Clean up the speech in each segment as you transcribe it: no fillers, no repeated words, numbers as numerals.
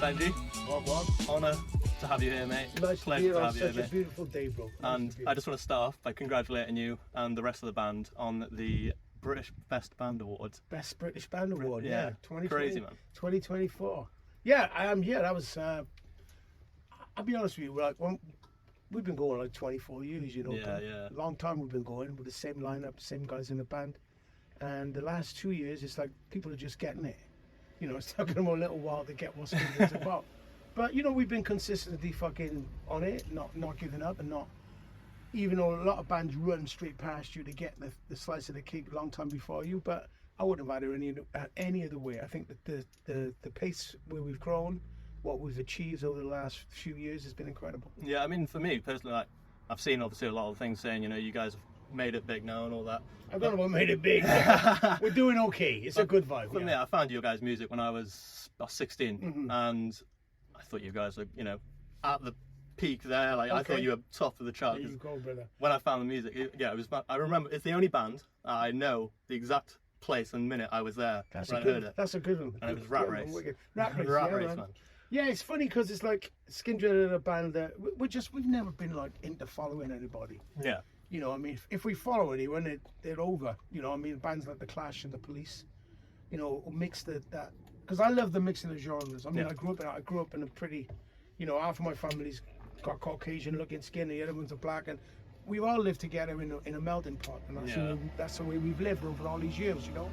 Benji, What? honour to have you here, mate. Nice to be Pleasure here to on have you such here, a mate. beautiful day, bro. And I just want to start off by congratulating you and the rest of the band on the British Best Band Award. Best British Band Award, Yeah. 2020, Crazy, man. 2024. Yeah, I am. Yeah, that was. I'll be honest with you. We've been going like 24 years, you know. Yeah. Long time we've been going with the same lineup, same guys in the band. And the last 2 years, it's like people are just getting it. You know, it's taken them a little while to get what Skindred's about. But, you know, we've been consistently fucking on it, not giving up, and not, even though a lot of bands run straight past you to get the slice of the cake a long time before you, but I wouldn't have had it any other way. I think that the pace where we've grown, what we've achieved over the last few years has been incredible. Yeah, I mean, for me personally, like, I've seen obviously a lot of things saying, you know, you guys have made it big now and all that. I don't know what made it big. We're doing okay. It's a good vibe. For me, I found your guys' music when I was 16, and I thought you guys were, you know, at the peak there. Like, I thought you were top of the chart. There you go, brother. When I found the music, it was. I remember it's the only band I know the exact place and minute I was there when I heard it. That's a good one. And it was Rat Race. Rat Race, Rat yeah, Race, man. man. Yeah, it's funny because it's like Skindred are a band that we've never been like into following anybody. Yeah. You know, I mean, if we follow anyone, they're over. You know, I mean, bands like the Clash and the Police, you know, mix that because I love the mixing of genres. I mean, I grew up in a pretty, you know, half of my family's got Caucasian-looking skin, the other ones are black, and we all live together in a melting pot, and that's the way we've lived over all these years, you know.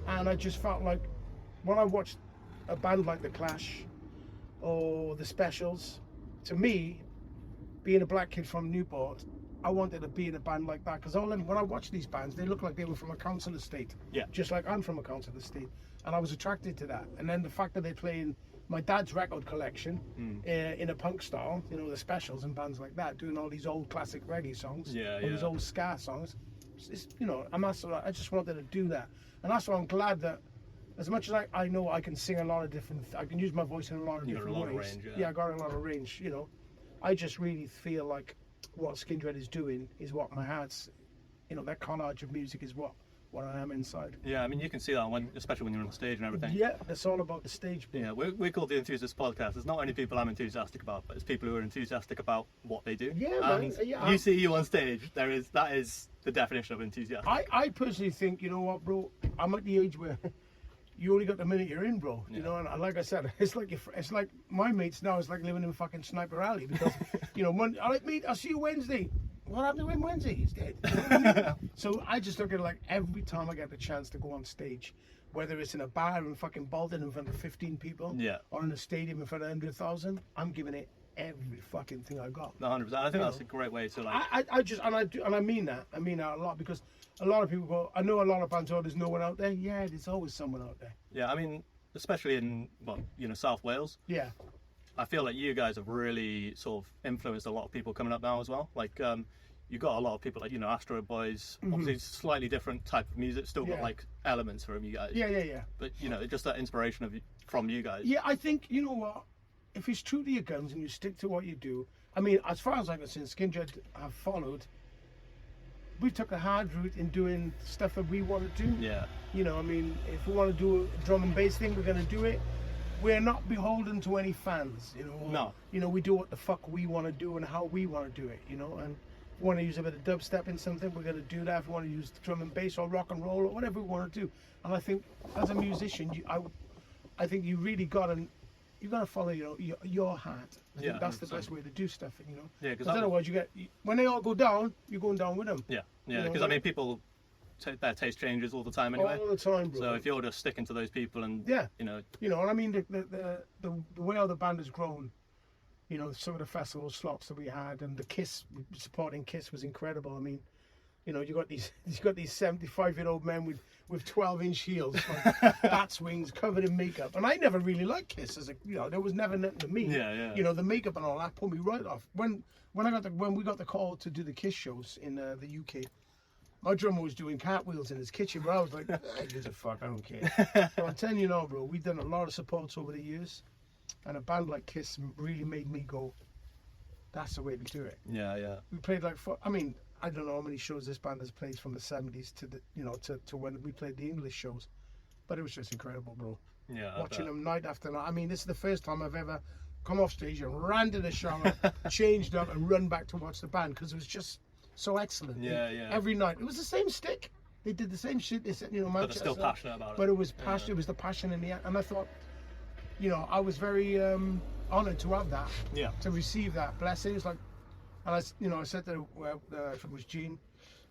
And I just felt like when I watched a band like the Clash or the Specials, to me, being a black kid from Newport, I wanted to be in a band like that because when I watch these bands, they look like they were from a council estate. Yeah. Just like I'm from a council estate, and I was attracted to that. And then the fact that they're playing my dad's record collection in a punk style, you know, the Specials and bands like that, doing all these old classic reggae songs, these old ska songs. It's, you know, I just wanted to do that, and that's why I'm glad that. As much as I know I can sing a lot of different, I can use my voice in a lot of different ways. Range, I got a lot of range, you know. I just really feel like what Skindred is doing is what my heart's, you know, that collage of music is what I am inside. Yeah, I mean, you can see that especially when you're on stage and everything. Yeah, it's all about the stage. Yeah, we're called the Enthusiast Podcast. It's not only people I'm enthusiastic about, but it's people who are enthusiastic about what they do. Yeah, and man. Yeah, you see you on stage, that is the definition of enthusiasm. I personally think, you know what, bro, I'm at the age where you only got the minute you're in, bro. You know, and like I said, it's like my mates now. It's like living in fucking Sniper Alley because, you know, all right, mate, I'll see you Wednesday. What happened to him Wednesday? He's dead. You know what I mean? So I just look at it like every time I get the chance to go on stage, whether it's in a bar in fucking Bolton in front of 15 people, or in a stadium in front of 100,000, I'm giving it every fucking thing I got. 100%. I think that's a great way to like. I mean that a lot because a lot of people go, I know a lot of bands, oh, there's no one out there. Yeah, there's always someone out there. Yeah, I mean, especially in South Wales. Yeah. I feel like you guys have really sort of influenced a lot of people coming up now as well. Like, you got a lot of people like, you know, Astro Boys, obviously slightly different type of music, still got like elements from you guys. Yeah. But, you know, just that inspiration from you guys. Yeah, I think, you know what, if it's true to your guns and you stick to what you do, I mean, as far as I'm concerned, Skindred have followed. We took a hard route in doing stuff that we want to do. Yeah. You know, I mean, if we want to do a drum and bass thing, we're going to do it. We're not beholden to any fans, you know. No. You know, we do what the fuck we want to do and how we want to do it, you know. And if we want to use a bit of dubstep in something, we're going to do that. If we want to use drum and bass or rock and roll or whatever we want to do. And I think as a musician, I think you really got to. You got to follow your heart. I think that's 100%. The best way to do stuff, you know. Yeah, because otherwise when they all go down, you're going down with them. Yeah, because I mean, people, their taste changes all the time anyway. All the time, bro. So if you're just sticking to those people and you know, and I mean the way how the band has grown, you know, some of the festival slots that we had and the Kiss supporting Kiss was incredible. I mean, you know, you got these 75-year-old men with 12-inch heels, like bat swings, covered in makeup, and I never really liked Kiss as there was never nothing to me. Yeah. You know, the makeup and all that put me right off. When we got the call to do the Kiss shows in the UK, my drummer was doing cartwheels in his kitchen, bro. I was like, hey, gives a fuck, I don't care. So I'm telling you now, bro, we've done a lot of supports over the years, and a band like Kiss really made me go, that's the way to do it. Yeah. We played I don't know how many shows this band has played from the 70s to the to when we played the English shows. But it was just incredible, bro. Yeah. Watching them night after night. I mean, this is the first time I've ever come off stage and ran to the shower, changed up, and run back to watch the band because it was just so excellent. Yeah, yeah. Every night, it was the same stick. They did the same shit. They said, you know, But they're still passionate about it. But it was passion. It was the passion in the end, and I thought, you know, I was very honoured to have that. Yeah. To receive that blessing. It was like, and I said to if it was Gene,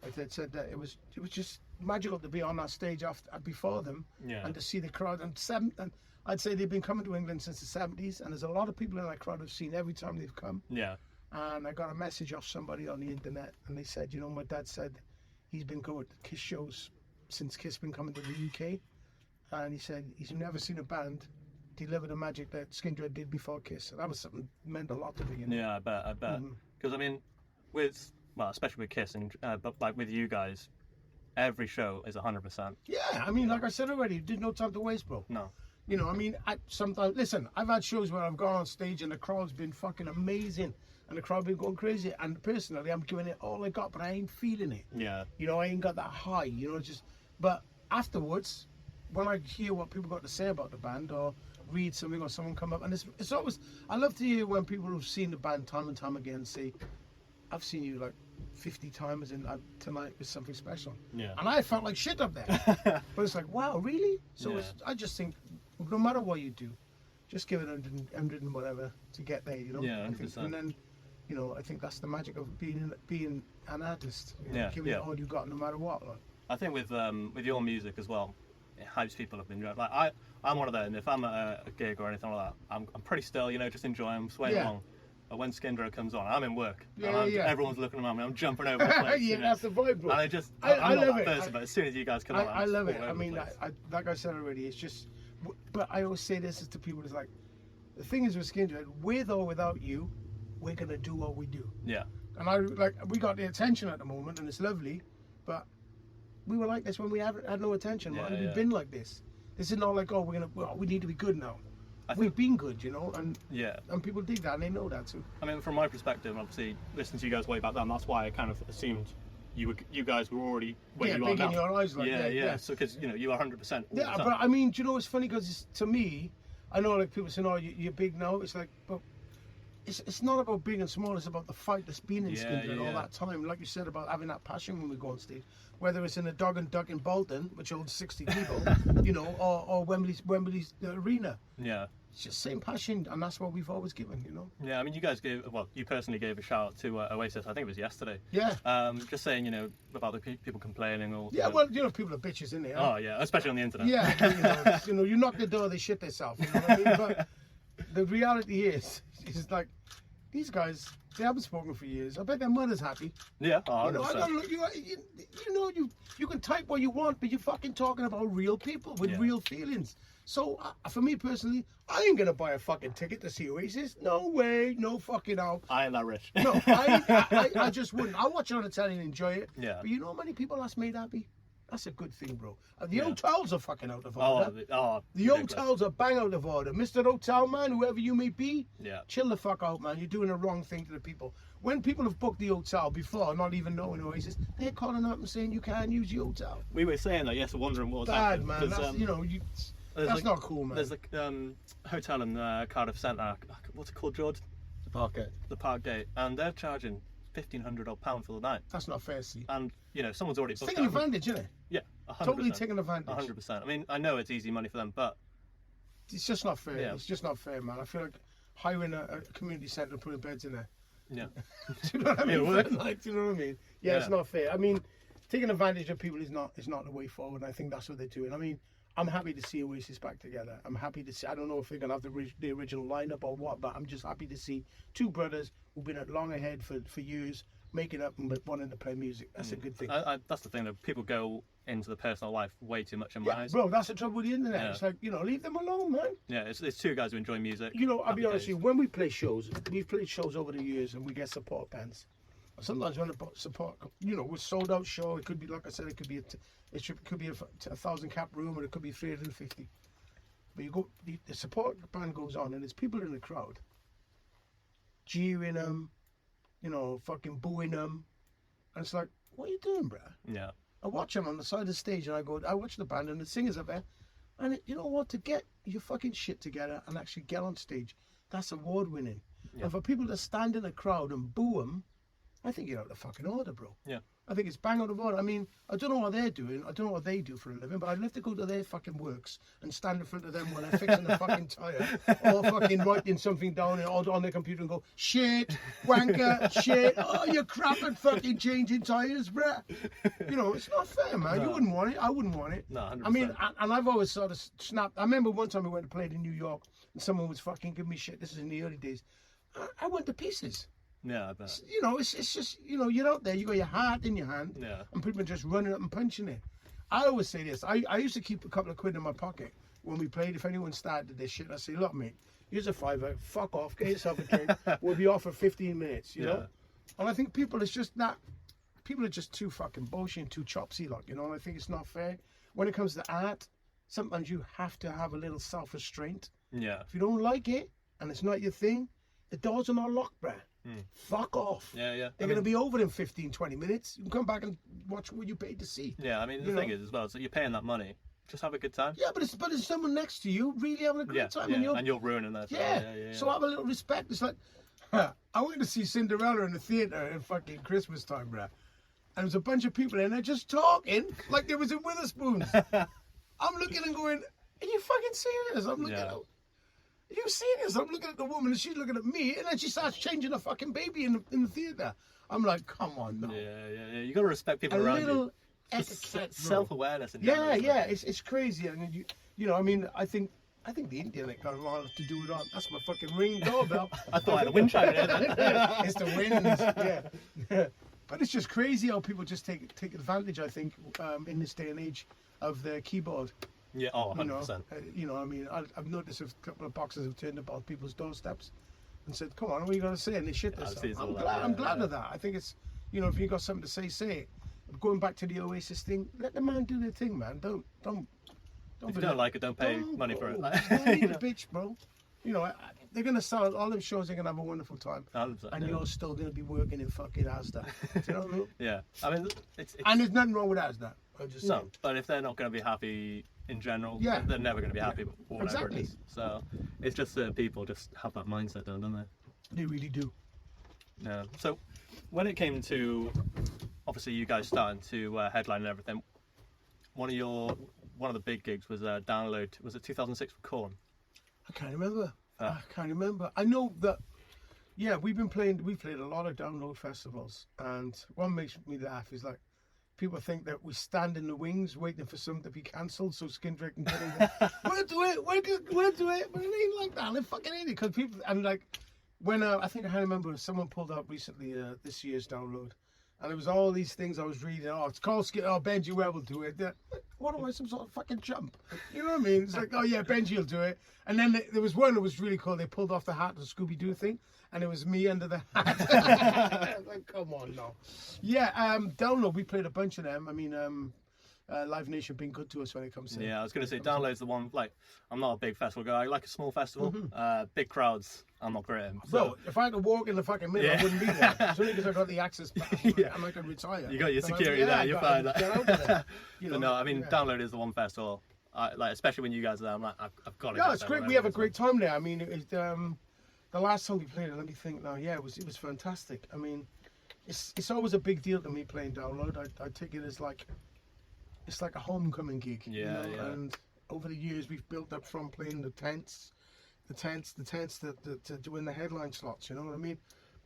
I said that it was just magical to be on that stage before them, and to see the crowd. And I'd say they've been coming to England since the 70s, and there's a lot of people in that crowd I've seen every time they've come. Yeah. And I got a message off somebody on the internet, and they said, you know, my dad said he's been going to Kiss shows since Kiss been coming to the UK, and he said he's never seen a band deliver the magic that Skindred did before Kiss. And that was something meant a lot to me. You know? Yeah, I bet. Because I mean, especially with Kiss, and but like with you guys, every show is 100%. Yeah, I mean, like I said already, did no time to waste, bro. No. You know, I mean, sometimes, listen, I've had shows where I've gone on stage and the crowd's been fucking amazing and the crowd been going crazy, and personally I'm giving it all I got, but I ain't feeling it. Yeah. You know, I ain't got that high, you know, but afterwards, when I hear what people got to say about the band or read something or someone come up, and it's always, I love to hear when people who've seen the band time and time again say, I've seen you like 50 times and tonight was something special. Yeah. And I felt like shit up there. But it's like, wow, really? So I just think, no matter what you do, just give it 100 and whatever to get there, you know? Yeah, 100%. I think, and then, you know, I think that's the magic of being an artist. You know, giving it all you got no matter what. Like. I think with your music as well, it hypes people up in general. Like I'm one of them. If I'm at a gig or anything like that, I'm pretty still, you know, just enjoying, swaying along. But when Skindred comes on, I'm in work. Everyone's looking around me. I'm jumping over the place. That's the vibe, bro. And I'm not that person, but as soon as you guys come on, I love it. I mean, like I said already, it's just. But I always say this to people: it's like, the thing is with Skindred, with or without you, we're gonna do what we do. Yeah. And we got the attention at the moment, and it's lovely, but we were like this when we had no attention. Right? We've been like this. This is not like, oh, we need to be good now. We've been good, you know, and people dig that, and they know that too. I mean, from my perspective, obviously, listening to you guys way back then, that's why I kind of assumed you guys were already where you are big now. In your eyes, like, yeah. So because you know you are 100%. Yeah, but I mean, do you know what's funny? Because to me, I know like people saying, "Oh, you're big now." It's like, but it's not about big and small. It's about the fight that's been in Skindred all that time. Like you said about having that passion when we go on stage, whether it's in a Dog and Duck in Bolton, which holds 60 people, you know, or Wembley's arena. Yeah. It's just same passion, and that's what we've always given, you know. Yeah, I mean, you personally gave a shout out to Oasis. I think it was yesterday. Yeah. Just saying, you know, about the people complaining or. Yeah, well, you know, people are bitches, isn't they? Oh yeah, especially on the internet. Yeah, you know, you knock the door, they shit themselves. You know what I mean? But the reality is like these guys, they haven't spoken for years. I bet their mother's happy. Yeah, you can type what you want, but you're fucking talking about real people with real feelings. So for me personally, I ain't gonna buy a fucking ticket to see Oasis. No way, no fucking how. I ain't that rich. No, I just wouldn't. I'll watch it on the telly and enjoy it. Yeah. But you know how many people that's made happy? That's a good thing, bro. The hotels are fucking out of order. The hotels are bang out of order. Mr. Hotel Man, whoever you may be, chill the fuck out, man. You're doing the wrong thing to the people. When people have booked the hotel before, not even knowing Oasis, they're calling up and saying you can't use the hotel. We were saying that, yes, wondering what was happening. Bad, man. That's, you know, that's not cool, man. There's a hotel in Cardiff Centre. What's it called, George? The Parkgate. The Parkgate, and they're charging £1,500 for the night. That's not fair, see. And you know, someone's already booked. Taking advantage, isn't it? Yeah, 100%. Totally taking advantage. 100%. I mean, I know it's easy money for them, but it's just not fair. Yeah. It's just not fair, man. I feel like hiring a community centre and putting beds in there. Yeah. Do you know what I mean? Do you know what I mean? Yeah, it's not fair. I mean, taking advantage of people is not the way forward. I think that's what they're doing. I mean, I'm happy to see Oasis back together. I'm happy to see. I don't know if they're gonna have the original lineup or what, but I'm just happy to see two brothers who've been long ahead for years, making up and wanting to play music. That's a good thing. That's the thing, that people go into the personal life way too much in my eyes. Bro, that's the trouble with the internet. It's like, you know, leave them alone, man. Yeah, it's two guys who enjoy music. You know, I'll be honest with you, when we play shows, we've played shows over the years and we get support bands. Sometimes when the support, you know, we're sold out show, it could be, like I said, it could be a 1,000 cap room, or it could be 350. But you go, the support band goes on, and there's people in the crowd jeering them, you know, fucking booing them, and it's like, what are you doing, bruh? Yeah. I watch them on the side of the stage, and I watch the band, and the singer's up there, And you know what? To get your fucking shit together and actually get on stage, that's award winning. Yeah. And for people to stand in a crowd and boo them, I think you're out of fucking order, bro. Yeah. I think it's bang out of order. I mean, I don't know what they're doing. I don't know what they do for a living, but I'd love to go to their fucking works and stand in front of them while they're fixing a fucking tyre or fucking writing something down on their computer and go, shit, wanker, shit, oh, you're crap at fucking changing tyres, bruh. You know, it's not fair, man. No. You wouldn't want it. I wouldn't want it. No, 100%. I mean, and I've always sort of snapped. I remember one time we went to play in New York and someone was fucking giving me shit. This is in the early days. I went to pieces. Yeah, I bet. You know, it's just, you know, you're out there, you got your heart in your hand, Yeah. and people are just running up and punching it. I always say this, I used to keep a couple of quid in my pocket when we played. If anyone started this shit, I say, look, mate, here's a £5, fuck off, get yourself a drink, we'll be off for 15 minutes, you know? And I think people are just too fucking bullshit and too chopsy, like, you know, and I think it's not fair. When it comes to art, sometimes you have to have a little self-restraint. Yeah. If you don't like it, and it's not your thing, the doors are not locked, bruh. Fuck off. Yeah, yeah. They're going to be over in 15, 20 minutes. You can come back and watch what you paid to see. Yeah, I mean, the thing is as well, so you're paying that money. Just have a good time. Yeah, but it's someone next to you really having a great time. Yeah, and you're ruining that. Yeah. So have a little respect. It's like, I went to see Cinderella in the theatre in fucking Christmas time, bruh. And there was a bunch of people in there just talking like there was in Witherspoons. I'm looking and going, are you fucking serious? I'm looking at Are you serious? I'm looking at the woman and she's looking at me, and then she starts changing a fucking baby in the theatre. I'm like, come on, no. Yeah. You got to respect people A around little you. etiquette, Self-awareness. It's crazy. I mean, you know, I mean, I think the internet got a lot to do with that. That's my fucking ring doorbell. I thought I had a wind chime in there. It's the winds, yeah. But it's just crazy how people just take advantage, I think, in this day and age of the keyboard. Yeah, 100%. You know, I mean, I've noticed a couple of boxes have turned up on people's doorsteps and said, come on, what are you going to say? And they shit this up. I'm glad of that. I think it's, you know, if you got something to say, say it. Going back to the Oasis thing, let the man do their thing, man. Don't. If you don't like it, don't pay money for it. Don't the bitch, bro. You know, they're going to sell all them shows, they're going to have a wonderful time. 100%, and you're still going to be working in fucking Asda. Do you know what I mean? Yeah. I mean, it's and there's nothing wrong with Asda. I'm just saying. But if they're not going to be happy in general, Yeah. they're never going to be happy for whatever Exactly. it is. So it's just people just have that mindset, don't they? They really do. Yeah. So when it came to obviously you guys starting to headline and everything, one of the big gigs was Download. Was it 2006 for Korn? I can't remember. I know that. Yeah, we've played a lot of Download festivals, and what makes me laugh is like people think that we stand in the wings waiting for something to be cancelled so Skindred can get in there. We'll do it, but it ain't like that. It fucking ain't it, because people, and like when I think I remember someone pulled out recently this year's Download, and there was all these things I was reading. Oh, it's called Benji Webbe will do it. What am I, some sort of fucking chump? You know what I mean? It's like, oh yeah, Benji will do it. And then there was one that was really cool. They pulled off the hat, the Scooby-Doo thing, and it was me under the hat. I was like, come on, no. Yeah, Download, we played a bunch of them. I mean, Live Nation been good to us when it comes to. Yeah, I was going to say Download's the one. Like, I'm not a big festival guy. I like a small festival. Big crowds, I'm not great in. So. Bro, if I had to walk in the fucking middle, I wouldn't be there. It's only because I got the access pass. I'm not going to retire. You got your So security there. You're fine. Get out of there. You know, But no, I mean, Download is the one festival. Like, especially when you guys are there, I'm like, I've got to. Yeah, it's great. We have a great time there. I mean, it, the last time we played it, let me think now. Yeah, it was fantastic. I mean, it's always a big deal to me playing Download. I take it as like, it's like a homecoming gig. Yeah, you know? yeah. And over the years, we've built up from playing the tents to doing the headline slots. You know what I mean?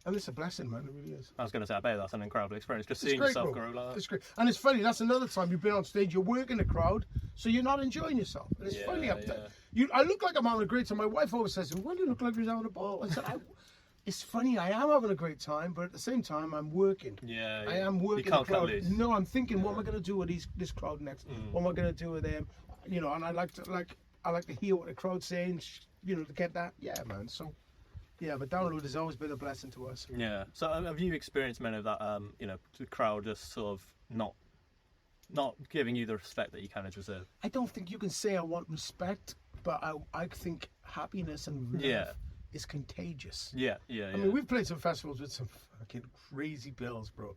And it's a blessing, man. It really is. I was going to say, I bet that's an incredible experience. Just It's seeing great, yourself bro. grow like that. It's great. And it's funny, that's another time you've been on stage, you're working the crowd, so you're not enjoying yourself. And it's funny. I look like I'm having a great time. My wife always says, why do you look like you're having a ball? I said, it's funny, I am having a great time, but at the same time, I'm working. Yeah, I am working you can't the crowd. cut loose. No, I'm thinking, what am I going to do with this crowd next? What am I going to do with them? You know, and I like to hear what the crowd's saying, you know, to get that. Yeah, man. So, yeah, but Download has always been a blessing to us. Yeah. So have you experienced many of that? You know, the crowd just sort of not giving you the respect that you kind of deserve. I don't think you can say I want respect, but I think happiness and love is contagious. Yeah. I mean, we've played some festivals with some fucking crazy bills, bro.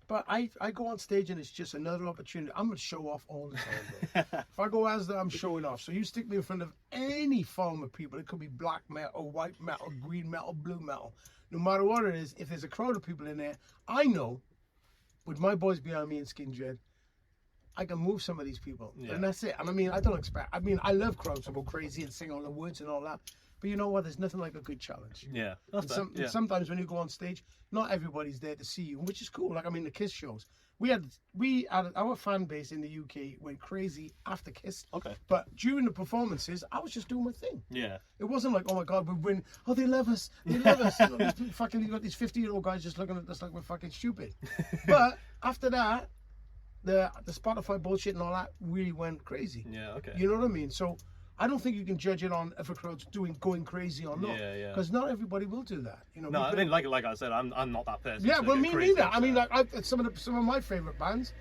But I go on stage and it's just another opportunity. I'm going to show off all the time, bro. If I go as that, I'm showing off. So you stick me in front of any form of people. It could be black metal, white metal, green metal, blue metal. No matter what it is, if there's a crowd of people in there, I know, with my boys behind me in Skindred, I can move some of these people. Yeah. And that's it. And I mean, I don't expect, I mean, I love crowds to go crazy and sing all the words and all that. But you know what? There's nothing like a good challenge. Yeah. And sometimes when you go on stage, not everybody's there to see you, which is cool. Like, I mean, the Kiss shows. We had our fan base in the UK went crazy after Kiss. Okay. But during the performances, I was just doing my thing. Yeah. It wasn't like, oh my God, we're winning. Oh, they love us. They love us. You know, you got these 50-year-old guys just looking at us like we're fucking stupid. But after that, the Spotify bullshit and all that really went crazy. Yeah. Okay. You know what I mean? So I don't think you can judge it on if a crowd's going crazy or not. Yeah, yeah. Because not everybody will do that. You know. No, I mean, like I said, I'm not that person. Yeah, well, me neither. I mean, like some of my favorite bands,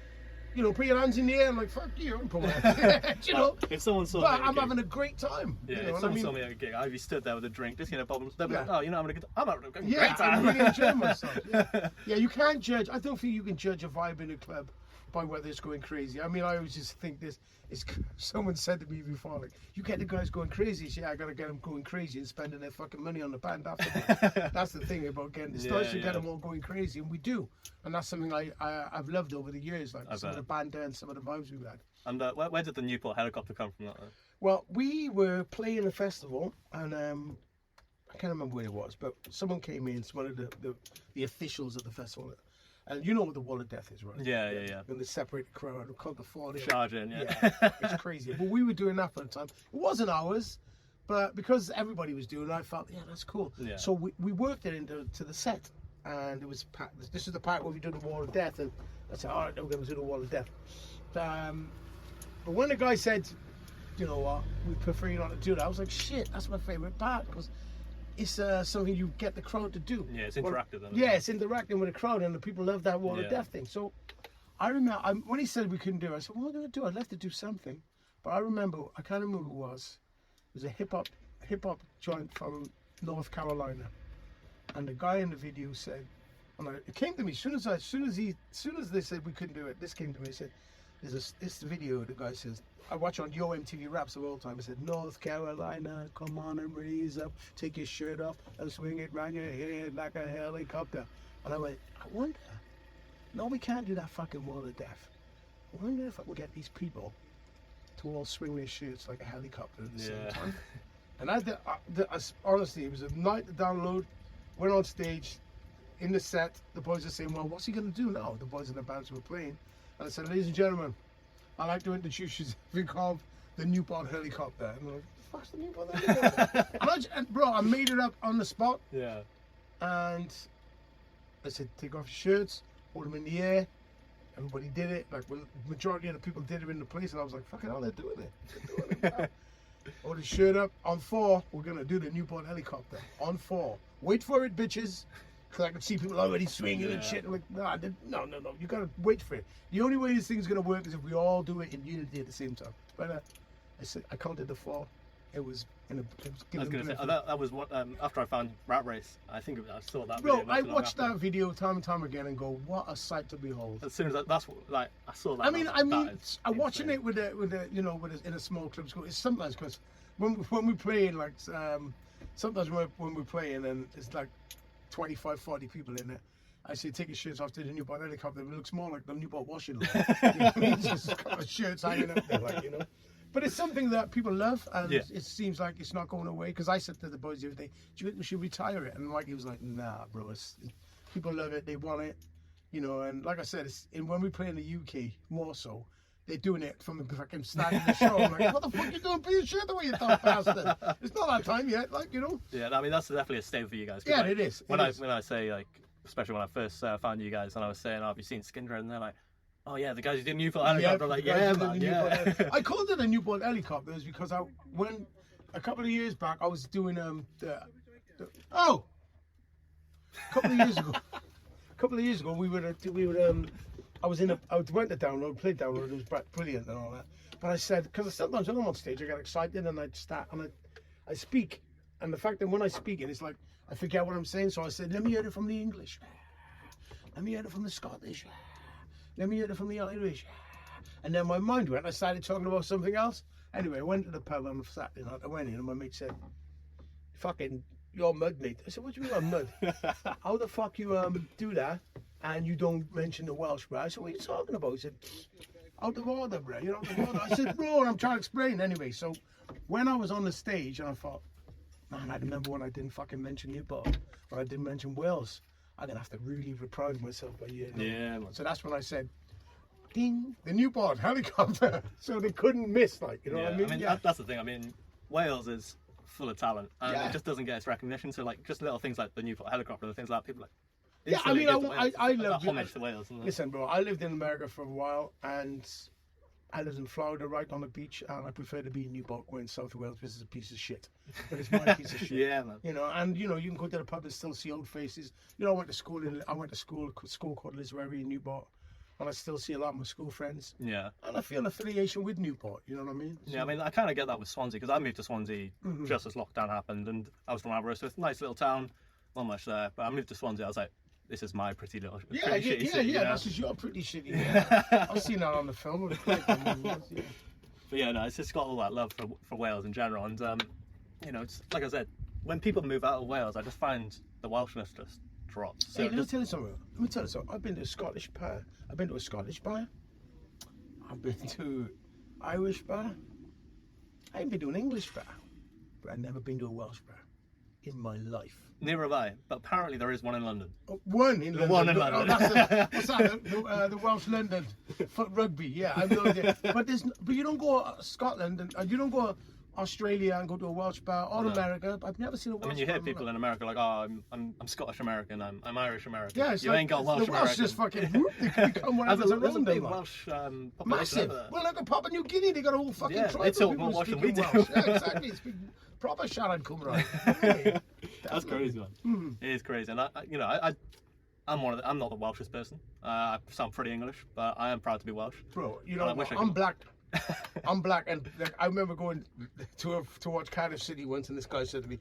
you know, put your hands in the air and like, fuck you, and put my hands. You know. If someone saw but me, I'm having a great time. Yeah, you know if someone saw me at a gig, I'd be stood there with a drink, just problems. They'd be like, oh, you're not having a good. I'm having a great time. I'm really enjoying myself. Yeah. Yeah, you can't judge. I don't think you can judge a vibe in a club by whether it's going crazy. I mean, I always just think this is. Someone said to me before, like, you get the guys going crazy. Yeah, I gotta get them going crazy and spending their fucking money on the band after that. That's the thing about getting the stars to get them all going crazy, and we do. And that's something I've loved over the years, like some of the band and some of the vibes we've had. And where did the Newport helicopter come from? That? Well, we were playing a festival, and I can't remember where it was, but someone came in, one of the officials at the festival. And you know what the Wall of Death is, right? Yeah, yeah, yeah. And they separate the crowd, called the Fall. Charging, yeah. It's crazy. But we were doing that for the time. It wasn't ours, but because everybody was doing it, I felt, yeah, that's cool. Yeah. So we worked it into the set. And it was, this is the part where we did the Wall of Death. And I said, all right, we're going to do the Wall of Death. But when the guy said, you know what, we prefer you not to do that, I was like, shit, that's my favourite part. Because it's something you get the crowd to do. Yeah, it's interactive. Yeah, it's interacting with the crowd, and the people love that Wall of Death thing. So I remember when he said we couldn't do it, I said, what am I going to do? I'd love to do something. But I remember, I can't remember who it was. It was a hip hop joint from North Carolina. And the guy in the video said, and it came to me, as soon as they said we couldn't do it, this came to me, he said, there's this video, the guy says, I watch on Yo MTV Raps of all time. It said, North Carolina, come on and raise up, take your shirt off and swing it round your head like a helicopter. And I went, I wonder, no, we can't do that fucking Wall of Death. I wonder if I can get these people to all swing their shirts like a helicopter at the same time. And honestly, it was a night to download, went on stage, in the set, the boys are saying, well, what's he going to do now? The boys in the bands were playing. And I said, ladies and gentlemen, I'd like to introduce you to something called the Newport helicopter. And they're like, what's the Newport helicopter? Bro, I made it up on the spot. Yeah. And I said, take off your shirts, hold them in the air. Everybody did it. Like, well, the majority of the people did it in the place. And I was like, fucking hell, they're doing it. Hold his shirt up. On 4, we're going to do the Newport helicopter. On 4. Wait for it, bitches. Because I could see people already swinging and shit. I'm like, no. You got to wait for it. The only way this thing's going to work is if we all do it in unity at the same time. But I counted the 4. It was in a. I was going to say, that was what, after I found Rat Race, I think I saw that video. Bro, I watched that video time and time again and go, what a sight to behold. As soon as I saw that. I mean, I'm watching it with in a small club school. It's sometimes because when we play in like, sometimes when we're playing and it's like 25, 40 people in it, I say take your shirts off to the Newport helicopter. It looks more like the Newport washing line. You know what I mean? It's just a couple of shirts hanging up there, like, you know. But it's something that people love, and it seems like it's not going away. Because I said to the boys the other day, do you think we should retire it? And Mikey was like, nah, bro. People love it. They want it. You know, and like I said, when we play in the UK, more so, they're doing it from the fucking start of the show. I'm like, what the fuck you doing? Put your shirt away, you dumb bastard. It's not that time yet, like, you know. Yeah, I mean, that's definitely a staple for you guys. Yeah, like, it is. When I say, like, especially when I first found you guys, and I was saying, oh, have you seen Skindred? And they're like, oh yeah, the guys who did Newport helicopter. I'm like, yeah, man, yeah. I called it a Newport helicopter because when a couple of years back I was doing a couple of years ago we went to download, played download. It was brilliant and all that. But I said, because sometimes when I'm on stage I get excited and I speak, and the fact that when I speak it's like I forget what I'm saying. So I said, let me hear it from the English. Let me hear it from the Scottish. Let me hear it from the Irish. And then my mind went. I started talking about something else. Anyway, I went to the pub on Saturday night. I went in and my mate said, "Fucking, you're mud, mate." I said, "What do you mean I'm mud? How the fuck you do that and you don't mention the Welsh, bro?" I said, "What are you talking about?" He said, "Out of order, bro. You're out of order." I said, "Bro," and I'm trying to explain. Anyway, so when I was on the stage and I thought, man, I remember when I didn't fucking mention Newport, when I didn't mention Wales. I'm going to have to really reprind myself by year. Yeah, man. So that's when I said, ding, the Newport helicopter. So they couldn't miss, like, you know what I mean? That's the thing. I mean, Wales is full of talent and Yeah. it just doesn't get its recognition. So, like, just little things like the Newport helicopter and things like that, people are like, Yeah, I mean, instantly give to I Wales. love homage to Wales. Isn't it? Listen, bro, I lived in America for a while and I lived in Florida right on the beach and I prefer to be in Newport or in South Wales, which is a piece of shit. But it's my piece of shit. Yeah, man. You know, and you know, you can go to the pub and still see old faces. You know, I went to school called Liswebbe in Newport, and I still see a lot of my school friends. Yeah. And I feel an affiliation with Newport. You know what I mean? Yeah, I mean, I kind of get that with Swansea because I moved to Swansea just as lockdown happened, and I was from Aberystwyth, nice little town, not much there. But I moved to Swansea. I was like, this is my pretty little, shitty city. You know? This is your pretty shitty. Yeah. I've seen that on the film. But yeah, no, it's just got all that love for Wales in general, and you know, it's like I said, when people move out of Wales, I just find the Welshness just drops. So Hey, let me tell you something. I've been to a Scottish bar. I've been to a Scottish bar. I've been to Irish bar. I ain't been to an English bar, but I've never been to a Welsh bar in my life. Neither have I, but apparently there is one in London. One in London. One in London. What's that? The Welsh London foot rugby. Yeah, I've no idea. But you don't go to Scotland and you don't go to Australia and go to a Welsh bar or America. I've never seen a Welsh bar. I mean, you hear people in America like, "Oh, I'm Scottish American. I'm Irish American." Yeah, it's you ain't got Welsh the Welsh American. just fucking whoop, they can become whatever's There's a around big them. Welsh population Massive. over there. Well, look at Papua New Guinea. They got a whole fucking tribe they of talk people more Welsh than we speaking do. Welsh. Yeah, exactly. It's proper Sharon Cymraeg. Really. That's crazy, man. It is crazy, and I'm not the Welshest person. I sound pretty English, but I am proud to be Welsh. Bro, you And I know, wish I I'm could- black. I'm black, and like, I remember going to watch Cardiff City once, and this guy said to me,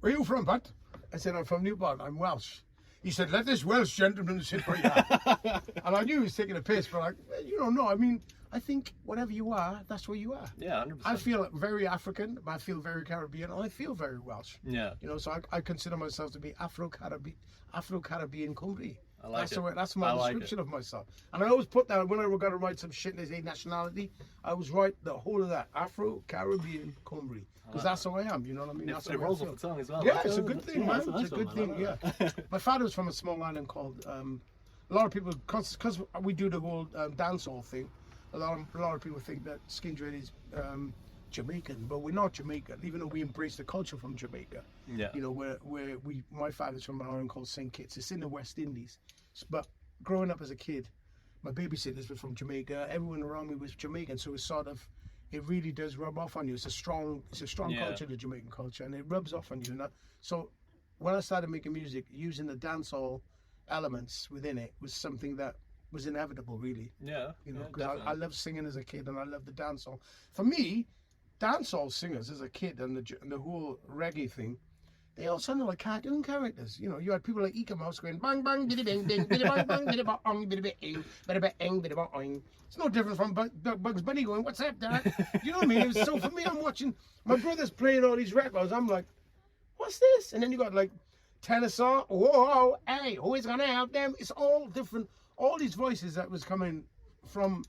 "Where are you from, Pat?" I said, "I'm from Newport. I'm Welsh." He said, "Let this Welsh gentleman sit where you are." And I knew he was taking a piss, but you don't know. I mean, I think whatever you are, that's where you are. Yeah, 100%. I feel very African, I feel very Caribbean, and I feel very Welsh. Yeah. You know, so I consider myself to be Afro-Caribbean Cymru. I like it. That's my I like description of myself. And I always put that, when I were going to write some shit and they say nationality, I always write the whole of that, Afro-Caribbean Cymru. Because that's how I am, you know what I mean? That's It how I rolls feel. off the tongue as well. Yeah, it's a good thing, man. That's a It's a nice good one, thing, man. I yeah. like that. My father was from a small island called, a lot of people, because we do the whole dancehall thing, a lot of people think that Skindred is Jamaican, but we're not Jamaican, even though we embrace the culture from Jamaica. Yeah. You know, my father's from an island called St. Kitts. It's in the West Indies. But growing up as a kid, my babysitters were from Jamaica. Everyone around me was Jamaican, so it's sort of, it really does rub off on you. It's a strong Yeah. culture, the Jamaican culture, and it rubs off on you. So when I started making music, using the dancehall elements within it was something that was inevitable, really. Yeah. You know, yeah, because I definitely. loved singing as a kid, and I loved the dancehall. For me, dancehall singers as a kid and the whole reggae thing, they all sounded like cartoon characters. You know, you had people like Ika Mouse going bang bang biddy bing ding biddy bang bang biddy bang biddy bing biddy bang biddy bang. It's no different from Bugs Bunny going, "What's up, Dad?" You know what I mean? So for me, I'm watching my brother's playing all these records. I'm like, "What's this?" And then you got like Tennyson, "Whoa, hey, who is gonna help them?" It's all different. All these voices that was coming from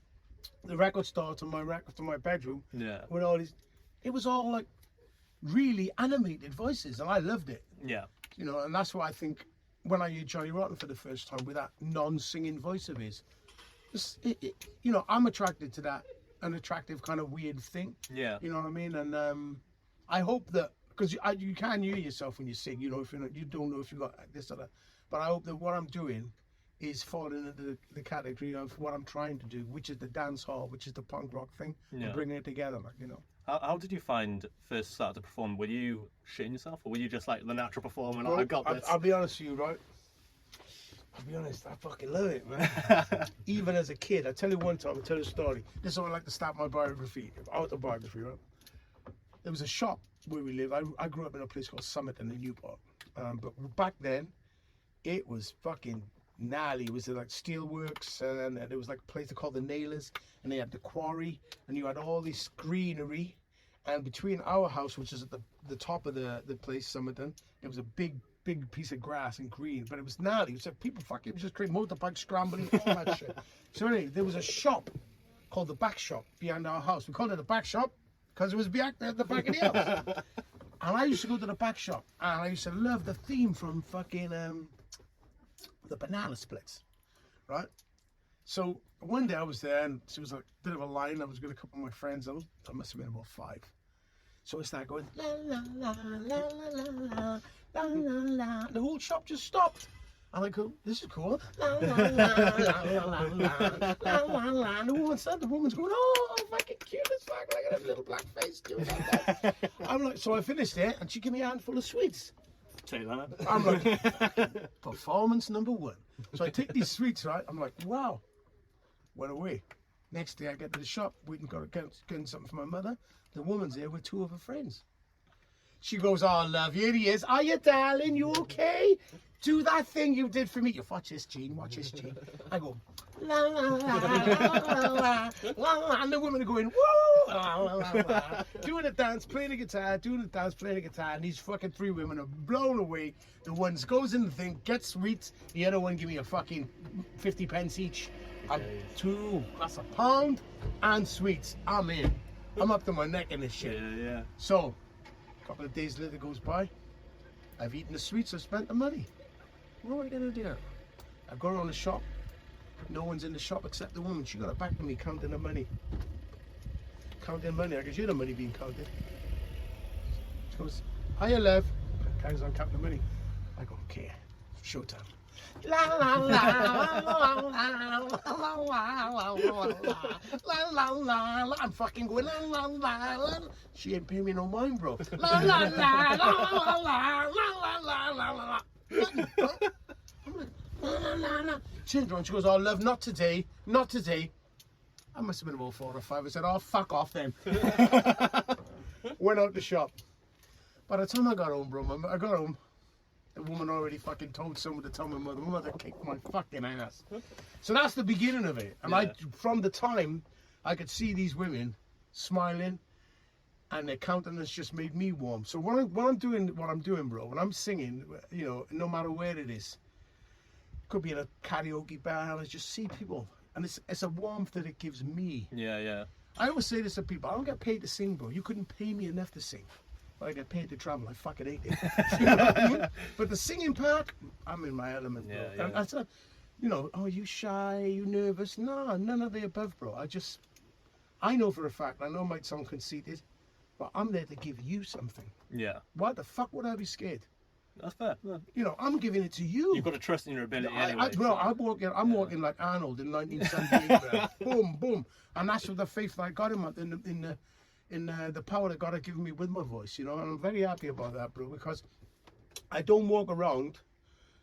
the record store to my bedroom. Yeah. With all these, it was all like really animated voices, and I loved it. Yeah. You know, and that's why I think when I hear Johnny Rotten for the first time with that non-singing voice of his, you know, I'm attracted to that, an attractive kind of weird thing. Yeah. You know what I mean? And I hope that, because you can hear yourself when you sing, you know, if you don't know if you got this or that, but I hope that what I'm doing is falling into the category of what I'm trying to do, which is the dance hall, which is the punk rock thing, Yeah. and bringing it together, like, you know. How did you find first start to perform? Were you shitting yourself, or were you just like the natural performer? And Well, I got this. I'll be honest with you, right? I'll be honest, I fucking love it, man. Even as a kid, I tell you one time, I'll tell you a story. This is how I like to start my biography, autobiography, right? There was a shop where we live. I grew up in a place called Summit in Newport. But back then, it was fucking gnarly. It was like steelworks, and there was like a place called the Nailers, and they had the quarry, and you had all this greenery. And between our house, which is at the top of the place, Somerton, it was a big piece of grass and green, but it was gnarly. So people fucking just create motorbikes scrambling, all that shit. So anyway, there was a shop called the Back Shop behind our house. We called it the Back Shop because it was back there at the back of the house. And I used to go to the Back Shop, and I used to love the theme from fucking the Banana Splits, right? So one day I was there, and it was a bit of a line. I was with a couple of my friends. I must have been about 5. So I started going la la la la la la la la la. The whole shop just stopped. And I go, this is cool. La la la la la la la la la. And the woman's going, oh, fucking cute as fuck. Look at that little black face doing that. I'm like, so I finished it, and she gave me a handful of sweets. Take that. I'm like, performance number 1. So I take these sweets, right? I'm like, wow. Went away. Next day I get to the shop, waiting to get something for my mother. The woman's there with 2 of her friends. She goes, oh, love, here he is. Are you, darling? You okay? Do that thing you did for me. You watch this, Gene. Watch this, Gene. I go, la la la la la la la, and the women are going, whoa, la la la la, doing a dance, playing the guitar, and these fucking 3 women are blown away. The one goes in the thing, gets sweets. The other one give me a fucking 50 pence each. That's £1 and sweets. I'm in. I'm up to my neck in this shit. Yeah. So, a couple of days later goes by. I've eaten the sweets, I've spent the money. What am I going to do? I go around the shop. No one's in the shop except the woman. She got it back to me counting the money. Counting money. I can hear the money being counted. She goes, hiya, love. Carries on counting the money. I go, okay, showtime. La la la la la la la la. I'm fucking going la la la la. She ain't paying me no mind, bro. La la la la la la la la la. I'm like la la la la. She goes, oh love, not today, not today. I must have been about 4 or 5. I said, oh fuck off then. Went out the shop. By the time I got home, bro, I got home. The woman already fucking told someone to tell my mother. My mother kicked my fucking ass. So that's the beginning of it. And from the time I could see these women smiling, and their countenance just made me warm. So when I'm doing, bro, when I'm singing, you know, no matter where it is, could be in a karaoke bar, and I just see people, and it's a warmth that it gives me. Yeah. I always say this to people: I don't get paid to sing, bro. You couldn't pay me enough to sing. I get paid to travel. I fucking hate it. You know what I mean? But the singing part, I'm in my element, bro. Yeah. And I said, you know, oh, you shy, you nervous? No, none of the above, bro. I know for a fact, I know it might sound conceited, but I'm there to give you something. Yeah. Why the fuck would I be scared? That's fair. Yeah. You know, I'm giving it to you. You've got to trust in your ability anyway. I'm walking like Arnold in 1978. Boom, boom. And that's with the faith that I got in the power that God had given me with my voice, you know, and I'm very happy about that, bro, because I don't walk around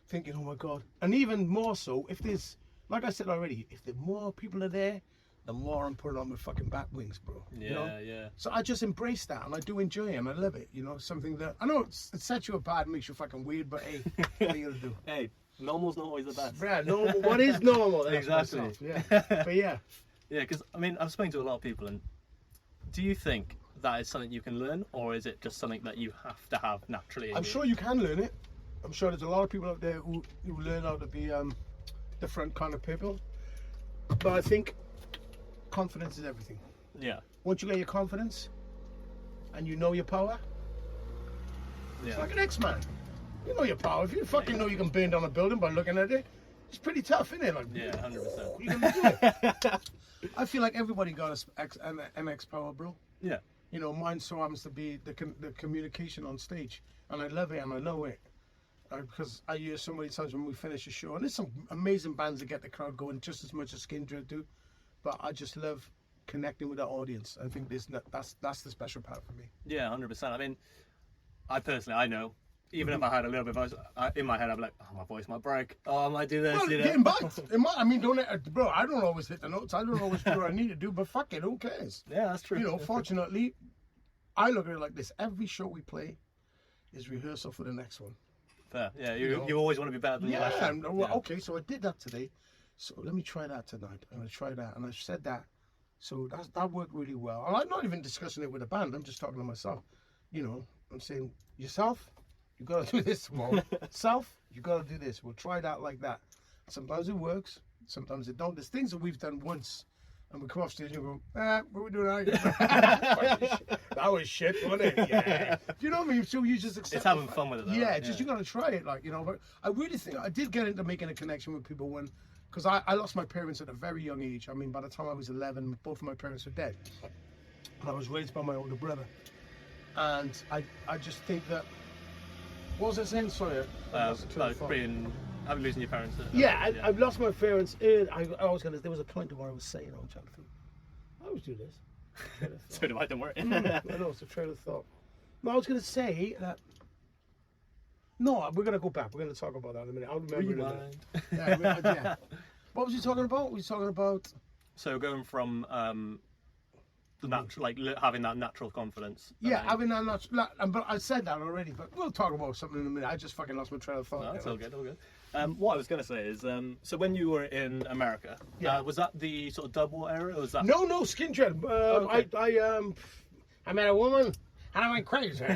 thinking, oh my God. And even more so, if there's, like I said already, if the more people are there, the more I'm putting on my fucking bat wings, bro. Yeah, you know? yeah. So I just embrace that, and I do enjoy it, and I love it, you know, something that, I know it sets you apart and makes you fucking weird, but hey, what are you gonna do? Hey, normal's not always the best. Yeah, normal, what is normal? Exactly. Myself, yeah, but yeah. Yeah, because, I mean, I've spoken to a lot of people, and do you think that is something you can learn, or is it just something that you have to have naturally? I'm sure you can learn it. I'm sure there's a lot of people out there who learn how to be different kind of people. But I think confidence is everything. Yeah. Once you get your confidence and you know your power, it's like an X-Man. You know your power. If you fucking know you can burn down a building by looking at it, it's pretty tough, isn't it? Like, yeah, 100%. You're gonna do it. I feel like everybody got an MX power, bro. Yeah. You know, mine so happens to be the communication on stage, and I love it and I know it. Because I hear so many times when we finish a show, and there's some amazing bands that get the crowd going just as much as Skindred do, but I just love connecting with the audience. I think that's the special part for me. Yeah, 100%. I mean, I know, even if I had a little bit of voice, in my head I'd be like, oh, my voice might break, oh, I might do this, Well, you know? getting back, I mean, bro, I don't always hit the notes, I don't always do what I need to do, but fuck it, who cares? Yeah, that's true. You know, fortunately, I look at it like this: every show we play is rehearsal for the next one. Fair. Yeah, You know? you always want to be better than your last show. Well, okay, so I did that today. So let me try that tonight. I'm going to try that. And I said that. So that worked really well. And I'm not even discussing it with the band. I'm just talking to myself. You know, I'm saying, yourself, you got to do this tomorrow. Self, you got to do this. We'll try that like that. Sometimes it works. Sometimes it don't. There's things that we've done once. And we come off stage and go, what are we doing now? That was shit, wasn't it? Yeah. Do you know what I mean? So you just accept It's having fun with it, though. Yeah, just you got to try it, like, you know. But I really think I did get into making a connection with people because I lost my parents at a very young age. I mean, by the time I was 11, both of my parents were dead. And I was raised by my older brother. And I just think that, what was I saying? Sorry. Losing your parents. I've lost my parents. There was a point where I was saying, I'm trying to think. I always do this. So do I, don't worry. I know, it's a trail of thought. No, I was going to say that. No, we're going to go back. We're going to talk about that in a minute. I'll remember in a minute. Yeah. What was he talking about? We talking about. So going from the natural, like having that natural confidence. Yeah, having that natural. But I said that already. But we'll talk about something in a minute. I just fucking lost my trail of thought. No, it's all good. All good. What I was going to say is, so when you were in America, was that the sort of double era, or was that? No, Skindred. I met a woman and I went crazy.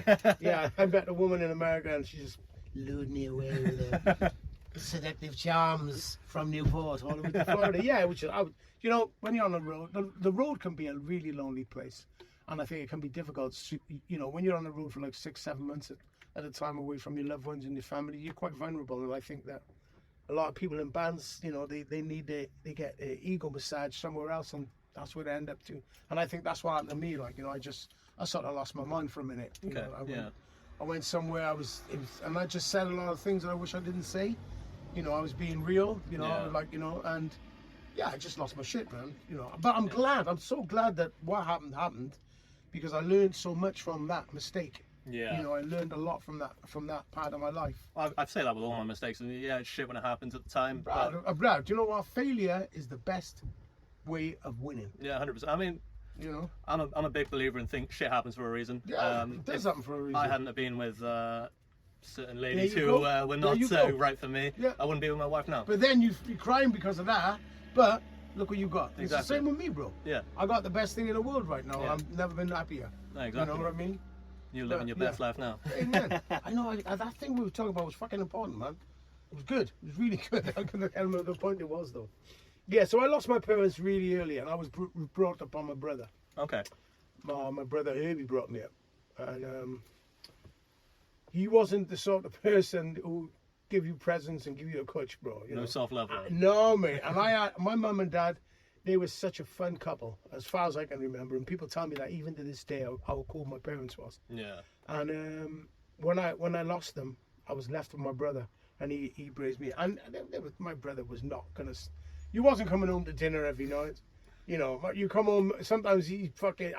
Yeah, I met a woman in America and she just lured me away with her seductive charms from Newport all the way to Florida. Yeah, which is, you know, when you're on the road, the road can be a really lonely place, and I think it can be difficult. You know, when you're on the road for like 6-7 months at a time away from your loved ones and your family, you're quite vulnerable. And I think that a lot of people in bands, you know, they get an ego massage somewhere else, and that's where they end up to. And I think that's what happened to me. Like, you know, I sort of lost my mind for a minute. You know, I went somewhere. And I just said a lot of things that I wish I didn't say. You know, I was being real. You know, like, you know, and yeah, I just lost my shit, man. You know, but I'm glad. I'm so glad that what happened, because I learned so much from that mistake. Yeah. You know, I learned a lot from that part of my life. I'd say that with all my mistakes, and yeah, it's shit when it happens at the time. Brad, do you know what? Failure is the best way of winning. Yeah, 100%. I mean, you know, I'm a big believer in think shit happens for a reason. Yeah, it does happen for a reason. I hadn't have been with certain ladies who were not so right for me. Yeah. I wouldn't be with my wife now. But then you're crying because of that. But look what you got. Exactly. It's the same with me, bro. Yeah. I got the best thing in the world right now. Yeah. I've never been happier. No, exactly. You know what I mean? You're living your best life now. Amen. I know. That thing we were talking about was fucking important, man. It was good. It was really good. I can't remember the point it was, though. Yeah, so I lost my parents really early, and I was brought up by my brother. Okay. My brother Herbie brought me up, and he wasn't the sort of person who give you presents and give you a coach, bro. You know? No self-love. No, mate. And my mum and dad, they were such a fun couple, as far as I can remember. And people tell me that even to this day, how cool my parents was. Yeah. And when I lost them, I was left with my brother, and he raised me. And my brother was not gonna. He wasn't coming home to dinner every night. You know, you come home, sometimes he fucking.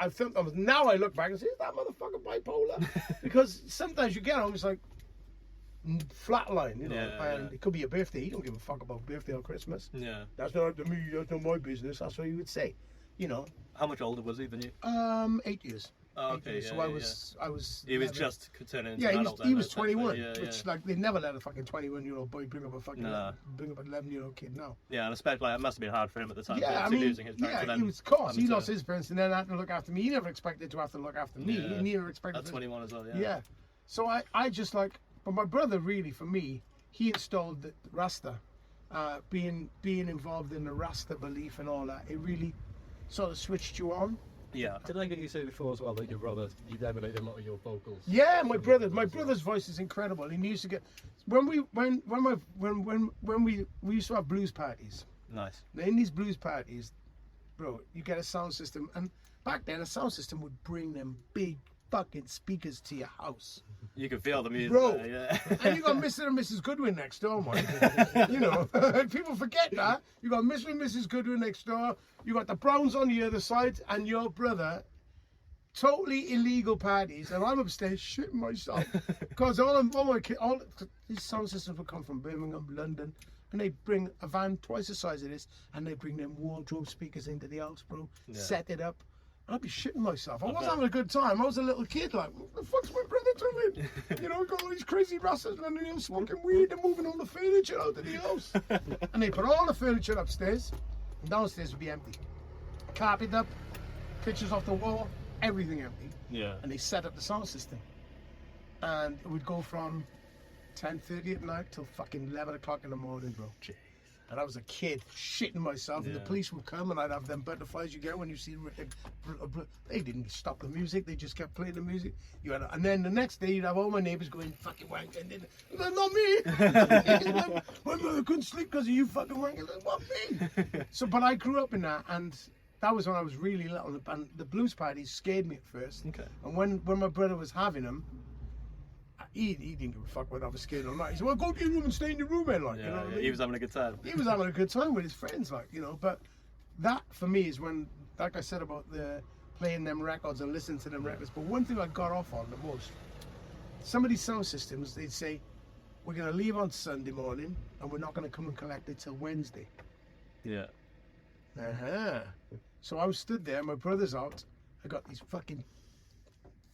Now I look back and say, is that motherfucker bipolar? Because sometimes you get home, it's like flatline, you know. And it could be a birthday. He don't give a fuck about birthday or Christmas. Yeah. That's not up to me. That's not my business. That's what he would say. You know. How much older was he than you? 8 years. Oh, okay. So I was. He was just turning into an adult. He was 21. Which like they never let a fucking 21-year-old boy bring up a fucking 11-year-old kid now. Yeah, and especially like, it must have been hard for him at the time. Yeah, losing his parents. Yeah, he was course. He lost his parents and then had to look after me. He never expected to have to look after me. He never expected. At 21 as well. Yeah. Yeah. So I just like, but my brother really, for me, he installed the Rasta, being involved in the Rasta belief and all that. It really sort of switched you on. Yeah. Did I get you say before as well that your brother, you emulated a lot of your vocals? Yeah, my brother's voice is incredible. He used to get when we used to have blues parties. Nice. In these blues parties, bro, you get a sound system, and back then a sound system would bring them big fucking speakers to your house. You could feel the music, bro. There, yeah. And you got Mr. and Mrs. Goodwin next door, man. You know, people forget that. You got Mr. and Mrs. Goodwin next door. You got the Browns on the other side, and your brother. Totally illegal parties, and I'm upstairs shitting myself because all these sound systems would come from Birmingham, London, and they bring a van twice the size of this, and they bring them wardrobe speakers into the house, bro. Yeah. Set it up. I'd be shitting myself. I wasn't having a good time. I was a little kid, like, what the fuck's my brother doing? You know, got all these crazy rascals running in, smoking weed and moving all the furniture out of the house. And they put all the furniture upstairs, and downstairs would be empty. Carpet up, pictures off the wall, everything empty. Yeah. And they set up the sound system. And it would go from 10:30 at night till fucking 11 o'clock in the morning, bro. Jeez. And I was a kid shitting myself, and the police would come, and I'd have them butterflies you get when you see. They didn't stop the music; they just kept playing the music. And then the next day, you'd have all my neighbours going fucking wanking. Not me. My mother couldn't sleep because of you fucking wanking. What me? So, but I grew up in that, and that was when I was really little. And the blues parties scared me at first. Okay. And when my brother was having them. He didn't give a fuck whether I was scared or not. He said, well, go to your room and stay in your room, man. Like, Yeah, you know what I mean? he was having a good time. He was having a good time with his friends, like, you know. But that, for me, is when, like I said about the playing them records and listening to them records. But one thing I got off on the most, some of these sound systems, they'd say, we're going to leave on Sunday morning and we're not going to come and collect it till Wednesday. Yeah. So I was stood there, my brother's out. I got these fucking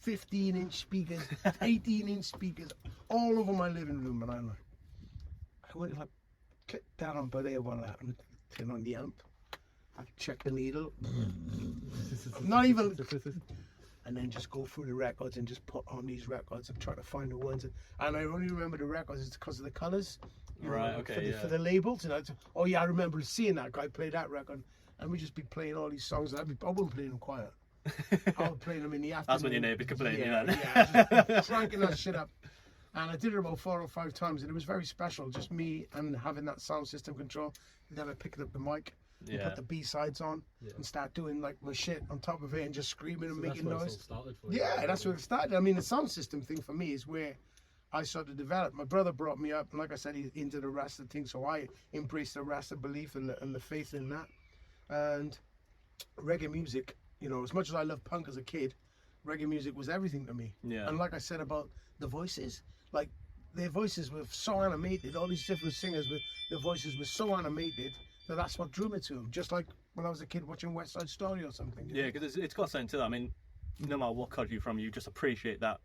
15-inch speakers, 18-inch speakers, all over my living room, and I went like, click down on there one that and turn on the amp. I check the needle, not even, and then just go through the records and just put on these records and try to find the ones. And I only remember the records because of the colours, Right. Okay. for the labels. And oh yeah, I remember seeing that guy play that record, and we'd just be playing all these songs. I wasn't playing them quiet. I was playing them in the afternoon. That's when your neighbours complained. Yeah, just cranking that shit up. And I did it about 4 or 5 times, and it was very special. Just me and having that sound system control. And then I picked up the mic, and put the B-sides on, and start doing like my shit on top of it, and just screaming and making noise. That's where it started. I mean, the sound system thing for me is where I started to develop. My brother brought me up, and like I said, he's into the Rasta thing, so I embraced the Rasta belief and the faith in that. And reggae music. You know, as much as I loved punk as a kid, reggae music was everything to me. Yeah. And like I said about the voices, like their voices were so animated. All these different singers, their voices were so animated that that's what drew me to them. Just like when I was a kid watching West Side Story or something. Yeah, because it's got something to that. I mean, no matter what culture you're from, you just appreciate that.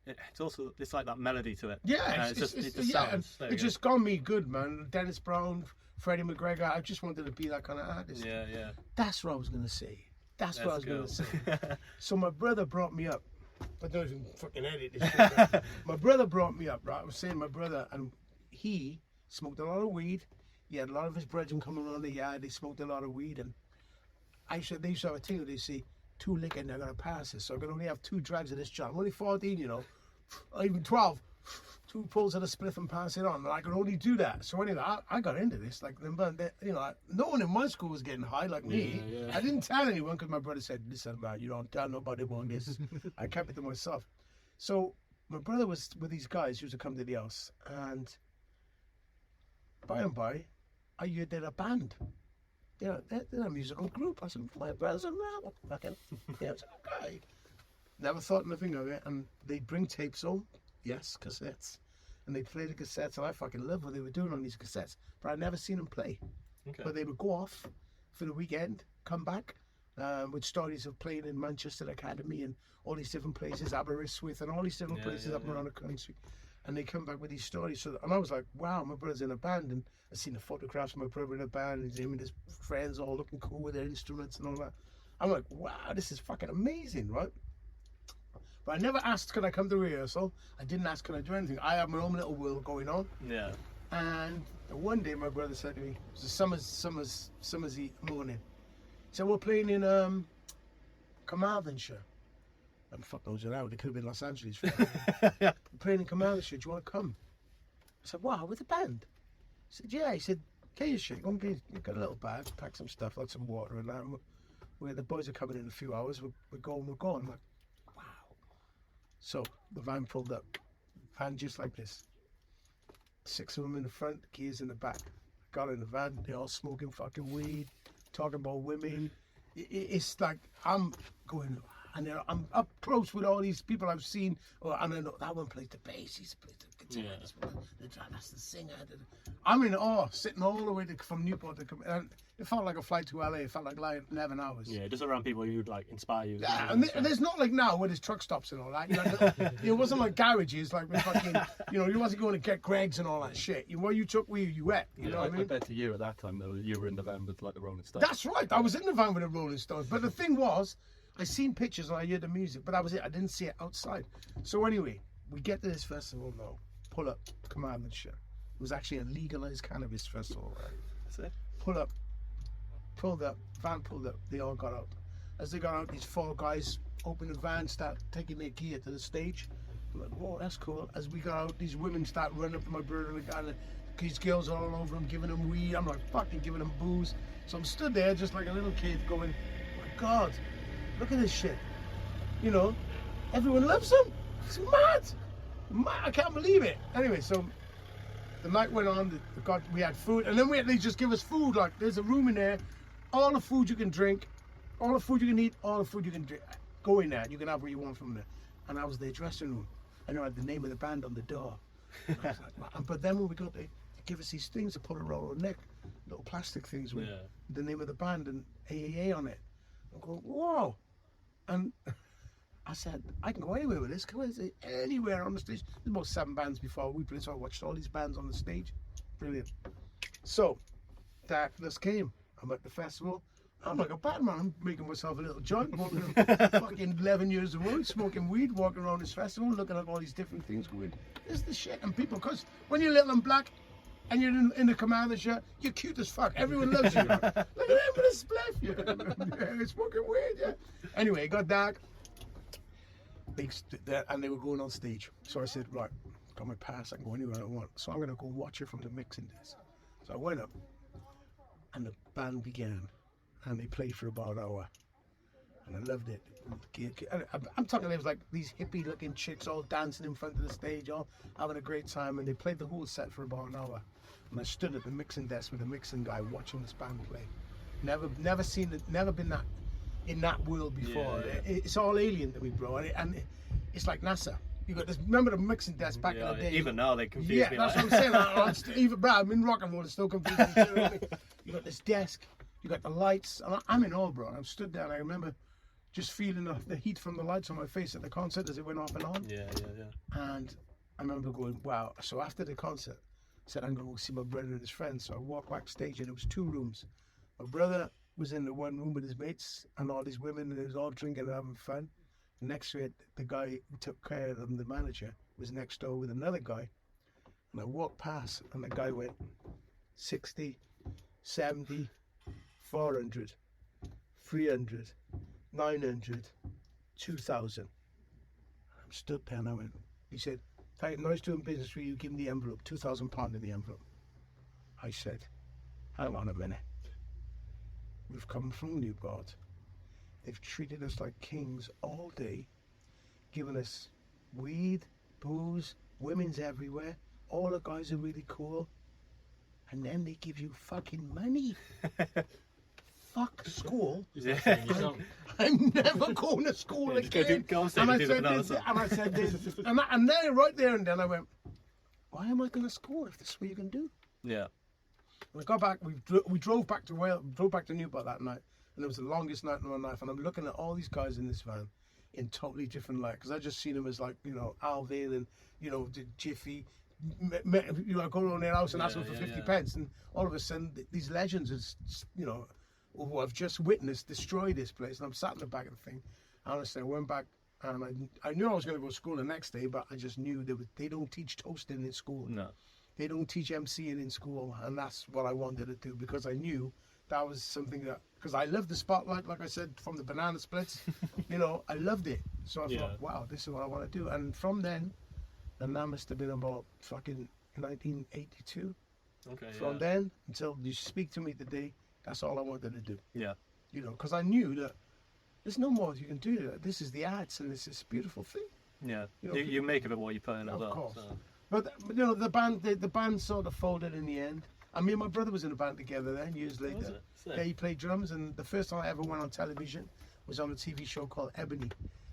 It's like that melody to it. Yeah, it just sounds. It just got me good, man. Dennis Brown, Freddie McGregor. I just wanted to be that kind of artist. Yeah. That's what I was gonna say. That's what I was Let's going to go. say. So my brother brought me up. I don't even fucking edit this shit. Right? My brother brought me up, right? I was saying my brother, and he smoked a lot of weed. He had a lot of his brethren coming around the yard. They smoked a lot of weed. And they used to have a thing where they say, 2 liquor and they're going to pass this. So I'm going to only have 2 drags of this job. I'm only 14, you know, or even 12. 2 pulls of the spliff and pass it on. And I could only do that. So anyway, I got into this. Like, you know, no one in my school was getting high like me. Yeah. I didn't tell anyone because my brother said, listen, man, you don't tell nobody about this. I kept it to myself. So my brother was with these guys who used to come to the house. And by and by, I heard they're a band. You know, they're a musical group. I said, my brother's a man. Fucking, yeah, it's okay. Never thought nothing of it. And they'd bring tapes home. Yes, cassettes. And they'd play the cassettes, and I fucking loved what they were doing on these cassettes. But I'd never seen them play. Okay. But they would go off for the weekend, come back, with stories of playing in Manchester Academy and all these different places, Aberystwyth and all these different places up around the country. And they come back with these stories. And I was like, wow, my brother's in a band. And I seen the photographs of my brother in a band, and him and his friends all looking cool with their instruments and all that. I'm like, wow, this is fucking amazing, right? But I never asked, can I come to rehearsal? I didn't ask, can I do anything? I have my own little world going on. Yeah. And one day my brother said to me, it was a summer's morning. He said, we're playing in Carmarthenshire. And fuck knows it out, it could have been Los Angeles. We're playing in Carmarthenshire, do you want to come? I said, wow, with a band? He said, yeah. He said, get your shit, you've got a little bag, pack some stuff, like some water and that. The boys are coming in a few hours, we're going. I'm like, wow. So the van pulled up, van just like this. 6 of them in the front, keys in the back. Got in the van, they all smoking fucking weed, talking about women. It's like, I'm going, And I'm up close with all these people I've seen. Oh, and I know that one plays the bass, he's plays the guitar, Yeah. this one, that's the singer. I'm in awe, sitting all the way from Newport to come. And it felt like a flight to LA. It felt like 11 hours. Yeah, just around people who'd like inspire you. Yeah, and there's not like now where there's truck stops and all that. You know, it wasn't like garages, like with fucking, you know, you wasn't going to get Greg's and all that shit. Where you took where you went, you know what I mean? I bet to you at that time though, you were in the van with like the Rolling Stones. That's right. I was in the van with the Rolling Stones. But the thing was, I seen pictures and I heard the music, but that was it. I didn't see it outside. So anyway, we get to this festival now. Pull up, Commandantshire. It was actually a legalized cannabis festival, right? That's it. Pulled up, van pulled up, they all got out. As they got out, these 4 guys opened the van, start taking their gear to the stage. I'm like, whoa, that's cool. As we got out, these women start running up to my brother and the guy, and these girls all over him, giving him weed. I'm like, fucking giving him booze. So I'm stood there just like a little kid going, my God, look at this shit. You know, everyone loves him. It's mad. I can't believe it. Anyway, so the night went on, we had food, and then they just give us food. Like, there's a room in there, all the food you can drink, all the food you can eat, all the food you can drink. Go in there, you can have what you want from there. And I was their dressing room. I had the name of the band on the door. I was like, wow. But then when we got there, they give us these things to put around our neck, little plastic things with the name of the band and AAA on it. I go, whoa. And I said, I can go anywhere with this. Come on, anywhere on the stage. There's about 7 bands before we played, so I watched all these bands on the stage. Brilliant. So, darkness came. I'm at the festival. I'm like a bad man. I'm making myself a little joint, walking fucking 11 years old, smoking weed, walking around this festival, looking at all these different things going, this is the shit. And people, because when you're little and black, and you're in the Commander shirt, you're cute as fuck. Everyone loves you. Look at him with a spliff. Yeah, smoking weed, yeah. Anyway, it got dark. They stood there and they were going on stage. So I said, right, got my pass, I can go anywhere I want. So I'm going to go watch it from the mixing desk. So I went up and the band began and they played for about an hour. And I loved it. I'm talking, there was like these hippie looking chicks all dancing in front of the stage, all having a great time. And they played the whole set for about an hour. And I stood at the mixing desk with the mixing guy watching this band play. Never seen it, never been that in that world before. Yeah. It's all alien to me, bro. And it's like NASA. You got this. Remember the mixing desk back in the day? Even now they confuse Yeah, me. that's like. what I'm saying. Even bro, I'm in rock and roll. It's still confusing. You know what I mean? You got this desk. You got the lights. And I'm in awe, bro. I stood there and I remember just feeling the heat from the lights on my face at the concert as it went off and on. Yeah. And I remember going, wow. So after the concert, I said, I'm going to go see my brother and his friends. So I walked backstage and it was 2 rooms. My brother was in the one room with his mates and all these women, and they was all drinking and having fun. Next to it, the guy who took care of them, the manager, was next door with another guy. And I walked past and the guy went 60, 70, 400, 300, 900, 2,000. I'm stood there and I went, he said, nice doing business for you, give him the envelope, £2,000 in the envelope. I said, hang on a minute. We've come from Newport. They've treated us like kings all day, given us weed, booze, women's everywhere. All the guys are really cool. And then they give you fucking money. Fuck school. Yeah. I'm never going to school again. And I said this, and then right there and then I went, why am I going to school if this is what you can do? Yeah. We got back. We drove back to Wales. Drove back to Newport that night, and it was the longest night of my life. And I'm looking at all these guys in this van, in totally different light, because I just seen them as like, you know, Alvin and, you know, Jiffy. You know, go around their house and ask them for 50 pence, and all of a sudden these legends, is, you know, who I've just witnessed destroy this place. And I'm sat in the back of the thing. Honestly, I went back and I knew I was going to go to school the next day, but I just knew they don't teach toasting in school. No. They don't teach MCing in school, and that's what I wanted to do, because I knew that was something that, because I loved the spotlight, like I said, from the banana splits, you know, I loved it. So I thought, wow, this is what I want to do. And from then, and that must have been about fucking 1982. Okay. From then until you speak to me today, that's all I wanted to do. Yeah. You know, because I knew that there's no more you can do. This is the arts, and this is a beautiful thing. Yeah. You know, You make of it what you put in as well. Of course. So. But you know, the band sort of folded in the end. And me and my brother was in a band together then, years later. Was it? Sick. Yeah, he played drums, and the first time I ever went on television was on a TV show called Ebony.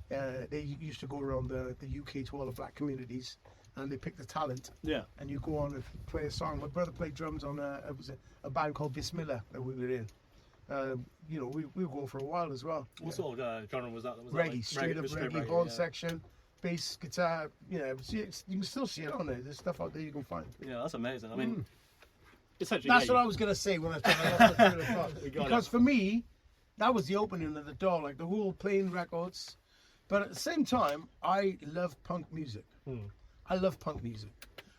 They used to go around the UK to all the black communities, and they pick the talent. Yeah. And you go on and play a song. My brother played drums on a band called Bismillah that we were in. You know, we were going for a while as well. What sort of genre was that? Was Reggae, that like straight up reggae, horn section, bass, guitar. You know, you can still see it on there. There's stuff out there you can find. Yeah, that's amazing. I mean, essentially, That's what I was gonna say when I started off the train of thought. Because for me, that was the opening of the door, like the whole playing records. But at the same time, I love punk music. I love punk music.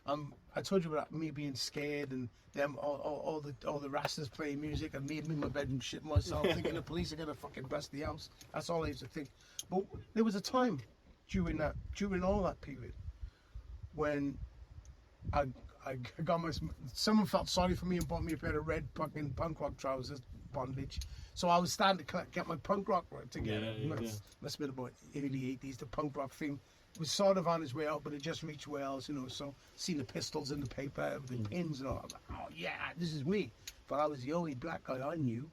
I told you about me being scared and them all the rastas playing music and me in my bedroom shitting myself, thinking the police are gonna fucking bust the house. That's all I used to think. But there was a time during all that period when I got someone felt sorry for me and bought me a pair of red fucking punk rock trousers, bondage. So I was starting to get my punk rock together. Must have been about early 80s. The punk rock thing was sort of on its way out, but it just reached Wales, you know. So seen the Pistols in the paper, the pins and all. I was like, oh yeah, this is me. But I was the only black guy I knew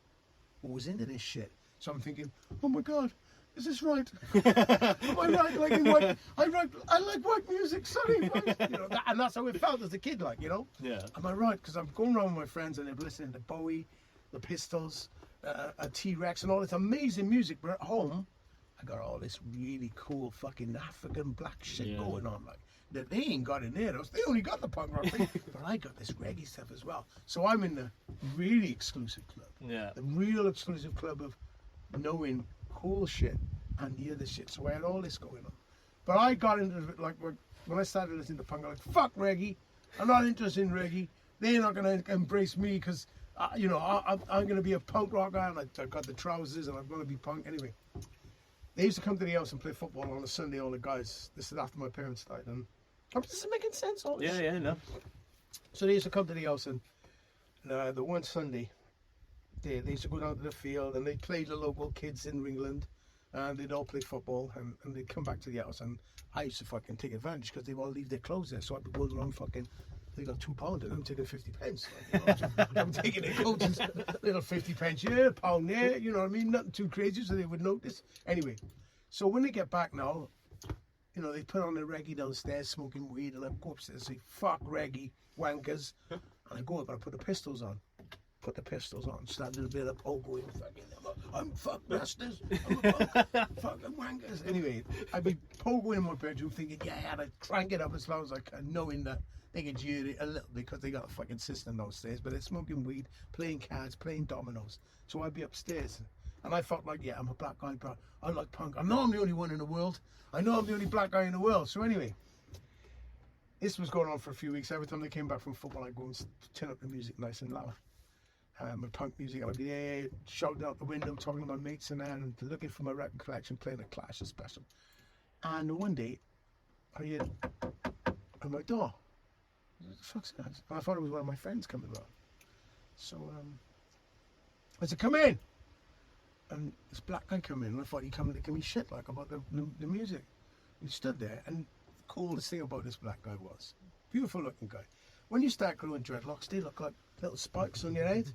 who was into this shit. So I'm thinking, oh my God, is this right? Am I right? I like white music, sonny. You know, and that's how it felt as a kid, like, you know. Yeah. Am I right? Because I'm going around with my friends and they're listening to Bowie, the Pistols, a T-Rex, and all this amazing music. But at home, I got all this really cool fucking African black shit going on, like that they ain't got in there. They only got the punk rock thing, but I got this reggae stuff as well. So I'm in the really exclusive club. Yeah. The real exclusive club of knowing cool shit and the other shit. So I had all this going on. But I got into it, like, when I started listening to punk, I'm like, fuck reggae. I'm not interested in reggae. They're not going to embrace me because, you know, I'm going to be a punk rocker and I got the trousers and I'm going to be punk. Anyway, they used to come to the house and play football on a Sunday, all the guys. This is after my parents died. And this is making sense, all this. Yeah, no. So they used to come to the house and the one Sunday, they used to go down to the field and they'd play the local kids in England and they'd all play football and they'd come back to the house and I used to fucking take advantage because they'd all leave their clothes there. So I'd be going around fucking, they got £2 and I'm taking 50 pence. Like, you know, I'm taking their coats, little 50 pence here, a pound there, you know what I mean? Nothing too crazy so they would notice. Anyway, so when they get back now, you know, they put on the reggae downstairs, smoking weed, and I go upstairs and say, fuck reggae, wankers. And I go up and I put the Pistols on. Put the Pistols on, start doing a bit of pogoing. I'm fuck rastas, I'm fucking wankers. Anyway, I'd be pogoing in my bedroom thinking, yeah, I'd crank it up as loud as I can, knowing that they can hear it a little bit because they got a fucking system downstairs, but they're smoking weed, playing cards, playing dominoes. So I'd be upstairs. And I felt like, yeah, I'm a black guy, but I like punk. I know I'm the only one in the world. I know I'm the only black guy in the world. So anyway, this was going on for a few weeks. Every time they came back from football, I'd go and turn up the music nice and loud. My punk music, I'd be there, shouting out the window, talking to my mates and that, and looking for my record collection, playing a Clash special. And one day, I hear at my door. What the fuck's that? And I thought it was one of my friends coming around. So I said, come in. And this black guy come in, and I thought he'd come to give me shit like about the music. He stood there, and the coolest thing about this black guy was, beautiful looking guy. When you start growing dreadlocks, they look like little spikes on your head.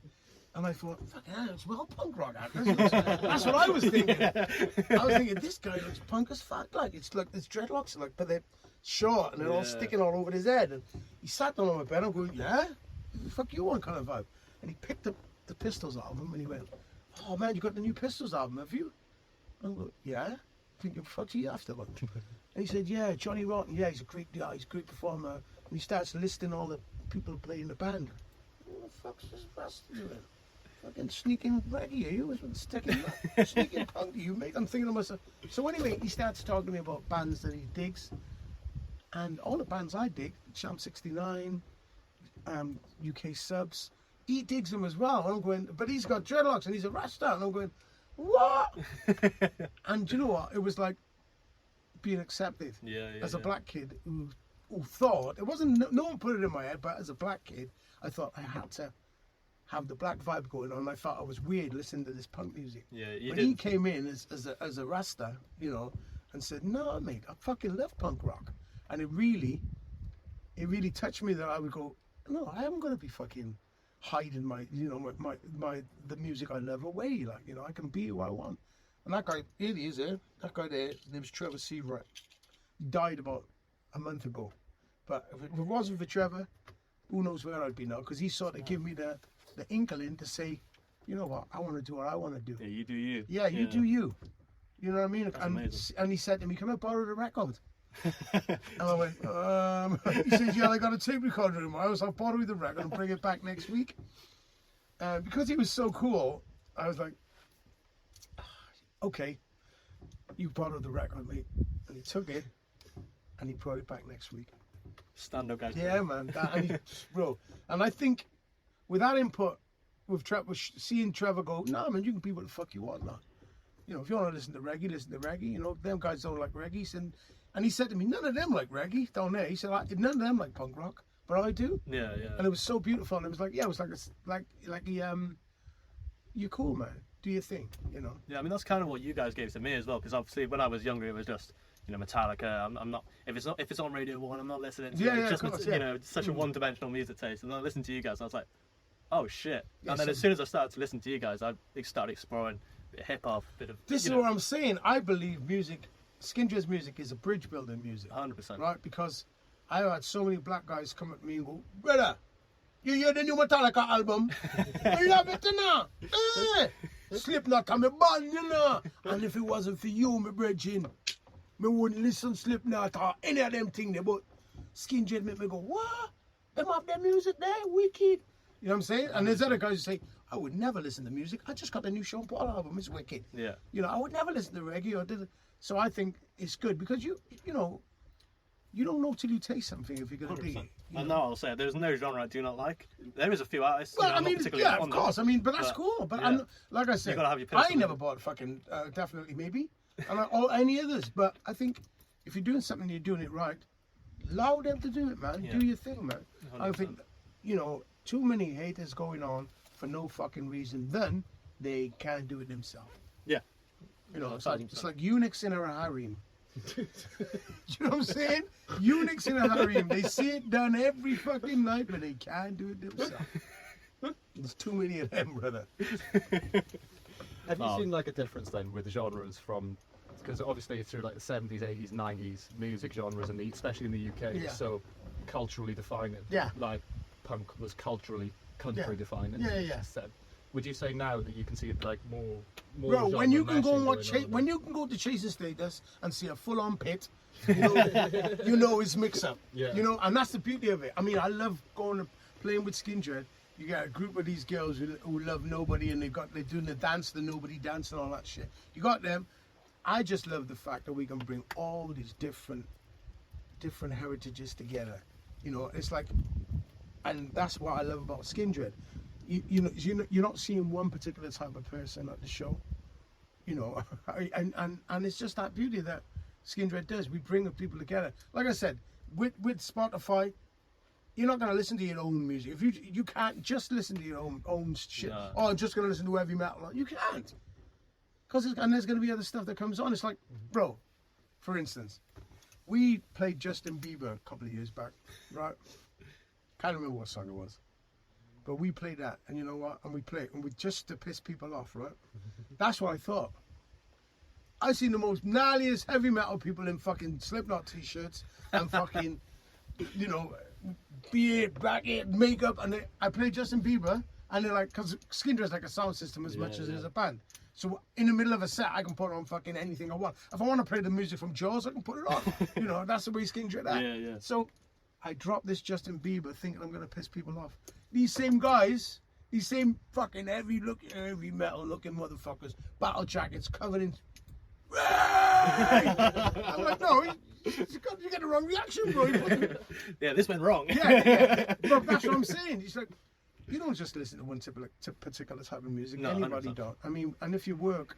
And I thought, fucking hell, it's well punk rock. That's what I was thinking. I was thinking, this guy looks punk as fuck. Like, it's dreadlocks, like, but they're short and they're all sticking all over his head. And he sat down on my bed, I'm going, yeah? The fuck you want kind of vibe? And he picked up the Pistols album and he went, oh man, you got the new Pistols album, have you? I go, yeah. Thinking, fuck's he after? Like? And he said, yeah, Johnny Rotten, yeah, he's a great guy, he's a great performer. And he starts listing all the people who play in the band. What the fuck's this bastard doing? Fucking sneaking reggae, you? Sneaking punk, you, mate? I'm thinking to myself. So anyway, he starts talking to me about bands that he digs. And all the bands I dig, Champ 69, UK Subs, he digs them as well. And I'm going, but he's got dreadlocks and he's a Rasta. And I'm going, what? And do you know what? It was like being accepted as a black kid who thought, it wasn't, no one put it in my head, but as a black kid, I thought I had to have the black vibe going on. I thought I was weird listening to this punk music. Yeah, but he came in as a Rasta, you know, and said, no, mate, I fucking love punk rock. And it really touched me that I would go, no, I am going to be fucking hiding my, you know, the music I love away. Like, you know, I can be who I want. And that guy, here he is here. That guy there, his name's Trevor Seabright. Died about a month ago. But if it wasn't for Trevor, who knows where I'd be now? Because he sort of gave me the inkling to say, you know what, I want to do what I want to do. Yeah, you do you. Yeah, you do you. You know what I mean? That's And he said to me, can I borrow the record? And I went, he says, yeah, I got a tape recorder in my house. I'll borrow the record and bring it back next week. Because he was so cool, I was like, okay, you borrow the record, mate. And he took it and he brought it back next week. Stand-up guys. Yeah, man. Bro. And I think with that input, with seeing Trevor go, nah, man, you can be what the fuck you want now. You know, if you want to listen to reggae, listen to reggae. You know, them guys don't like reggae. And he said to me, none of them like reggae down there. He said, none of them like punk rock, but I do. Yeah. And it was so beautiful. And it was like, yeah, it was like you're cool, man. Do your thing, you know. Yeah, I mean that's kind of what you guys gave to me as well. Because obviously when I was younger, it was just Metallica. I'm not if it's on Radio 1, I'm not listening to it. Yeah, Just of course, it's such a one-dimensional music taste. And then I listened to you guys, and I was like, oh shit. Yeah, and then as soon as I started to listen to you guys, I started exploring a bit of hip hop, bit of. This is what I'm saying. I believe Skindred's music is a bridge building music. 100%. Right? Because I had so many black guys come at me and go, brother, you hear the new Metallica album? I love it, you know. Slipknot on me band, you know. And if it wasn't for you, my brethren, me wouldn't listen to Slipknot or any of them things. But Skindred make me go, what? Them have their music there, wicked. You know what I'm saying? And there's other guys who say, I would never listen to music. I just got the new Sean Paul album. It's wicked. Yeah. You know, I would never listen to reggae or did it. So I think it's good because you know, you don't know till you taste something if you're going to dig it. And now I'll say there's no genre I do not like. There is a few artists. Well, I'm I mean, not particularly yeah, fond of course. I mean, but that's cool. But yeah. like I said, You gotta have your I personal- never bought fucking definitely maybe, or any others. But I think if you're doing something, you're doing it right. Allow them to do it, man. Yeah. Do your thing, man. 100%. I think, you know, too many haters going on for no fucking reason. Then they can't do it themselves. Yeah. You know, it's like eunuchs in a harem. Do you know what I'm saying? Eunuchs in a harem. They see it done every fucking night, but they can't do it themselves. There's too many of them, brother. Have you seen like a difference then with the genres from, because obviously through like the 70s, 80s, 90s, music genres, and especially in the UK, Yeah. so culturally defining. Yeah. Like punk was culturally country Yeah. defining. Yeah. Said. Would you say now that you can see it like more Bro, when genre you can go meshing and watch, going on? when you can go to Chase's Status and see a full-on pit, you know it's mix-up. Yeah. You know, and that's the beauty of it. I mean, I love going to playing with Skindred. You got a group of these girls who love nobody, and they're doing the dance, the nobody dance, and all that shit. You got them. I just love the fact that we can bring all these different heritages together. You know, it's like, and that's what I love about Skindred. You know, you're not seeing one particular type of person at the show, you know, and it's just that beauty that Skindred does. We bring the people together. Like I said, with Spotify, you're not going to listen to your own music. If you can't just listen to your own shit. No. Oh, I'm just going to listen to heavy metal. You can't, and there's going to be other stuff that comes on. It's like, bro, for instance, we played Justin Bieber a couple of years back, right? Can't remember what song it was. But we played that, and you know what? And we played, and we just to piss people off, right? That's what I thought. I seen the most gnarliest heavy metal people in fucking Slipknot t-shirts and fucking, you know, beard, blackhead, makeup, and I played Justin Bieber, and they're like, because Skindred's like a sound system as much as it is a band. So in the middle of a set, I can put on fucking anything I want. If I want to play the music from Jaws, I can put it on. You know, that's the way Skindred are. Yeah. So I dropped this Justin Bieber thinking I'm going to piss people off. These same guys, these same fucking heavy metal looking motherfuckers, battle jackets covered in. I'm like, no, you get the wrong reaction, bro. Yeah, this went wrong. Yeah. But that's what I'm saying. It's like, you don't just listen to one particular type of music. No, Anybody 100%. don't. I mean, and if you work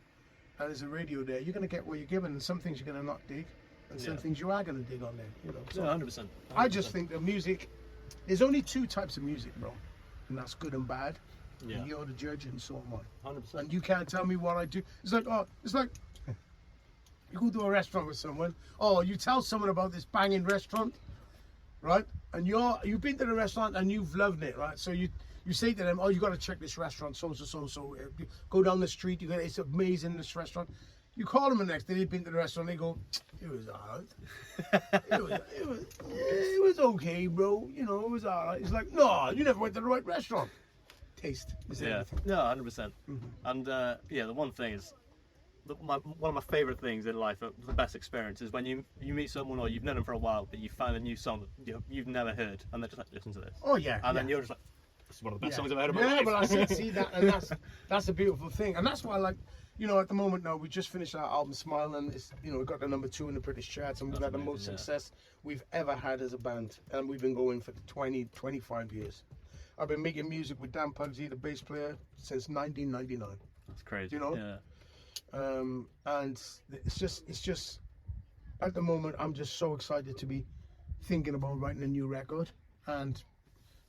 and there's a radio there, you're going to get what you're given, and some things you're going to not dig, and some Yeah. things you are going to dig on there. You know. So Yeah, 100%. I just think that music, there's only two types of music, bro, and that's good and bad. Yeah. And you're the judge and so on. 100%. And you can't tell me what I do. It's like you go to a restaurant with someone. Oh, you tell someone about this banging restaurant, right? And you've been to the restaurant and you've loved it, right? So you say to them, oh, you got to check this restaurant, so. Go down the street. It's amazing, this restaurant. You call them the next day, they've been to the restaurant, they go, it was alright. It was okay, bro. You know, it was alright. It's like, no, you never went to the right restaurant. Taste is everything. No, 100%. And yeah, the one thing is, one of my favourite things in life, the best experience, is when you meet someone or you've known them for a while, but you find a new song that you've never heard, and they're just like, listen to this. Oh yeah. And then you're just like, this is one of the best songs I've heard in my life. Yeah, but I see that, and that's a beautiful thing, and that's why, like, you know, at the moment now, we just finished our album Smile, and it's, you know, we got the #2 in the British charts, and we've had the most success we've ever had as a band, and we've been going for 25 years. I've been making music with Dan Pugsy, the bass player, since 1999. That's crazy. You know? Yeah. And it's just at the moment I'm just so excited to be thinking about writing a new record, and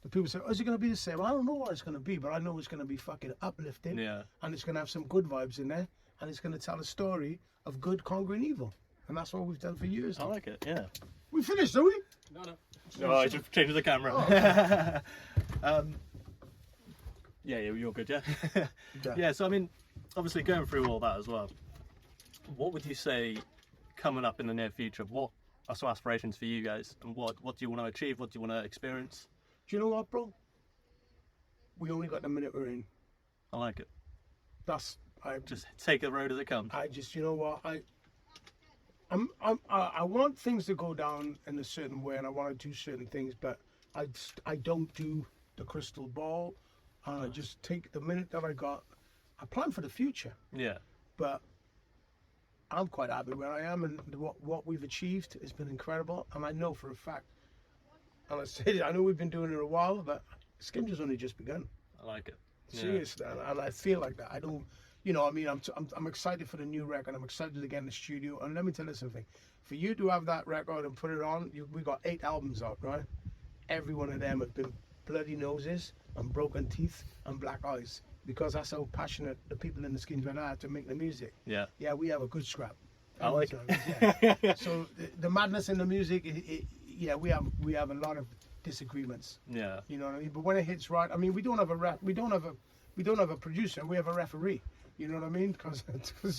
the people say, oh, is it going to be the same? I don't know what it's going to be, but I know it's going to be fucking uplifting, and it's going to have some good vibes in there, and it's going to tell a story of good conquering evil, and that's what we've done for years. I like it. Yeah. We finished, are we? No, I just changed the camera. Yeah, you're good, yeah? Yeah, so I mean, obviously going through all that as well, what would you say coming up in the near future? What are some aspirations for you guys? And what do you want to achieve? What do you want to experience? Do you know what, bro? We only got the minute we're in. I like it. I just take the road as it comes. I just, you know what, I want things to go down in a certain way, and I want to do certain things, but I don't do the crystal ball, and I just take the minute that I got. I plan for the future. Yeah. But I'm quite happy where I am, and what we've achieved has been incredible, and I know for a fact, and I said it, I know we've been doing it a while, but Skindred's only just begun. I like it. Seriously, and I feel like that. I don't, you know, I mean, I'm excited for the new record. I'm excited to get in the studio, and let me tell you something. For you to have that record and put it on, we got 8 albums out, right? Every one of them have been bloody noses and broken teeth and black eyes, because that's how passionate the people in the Skindred are to make the music. Yeah. Yeah, we have a good scrap. I like it. Yeah. So the madness in the music, yeah, we have a lot of disagreements. Yeah. You know what I mean? But when it hits right, I mean, we don't have a producer. We have a referee. You know what I mean? Because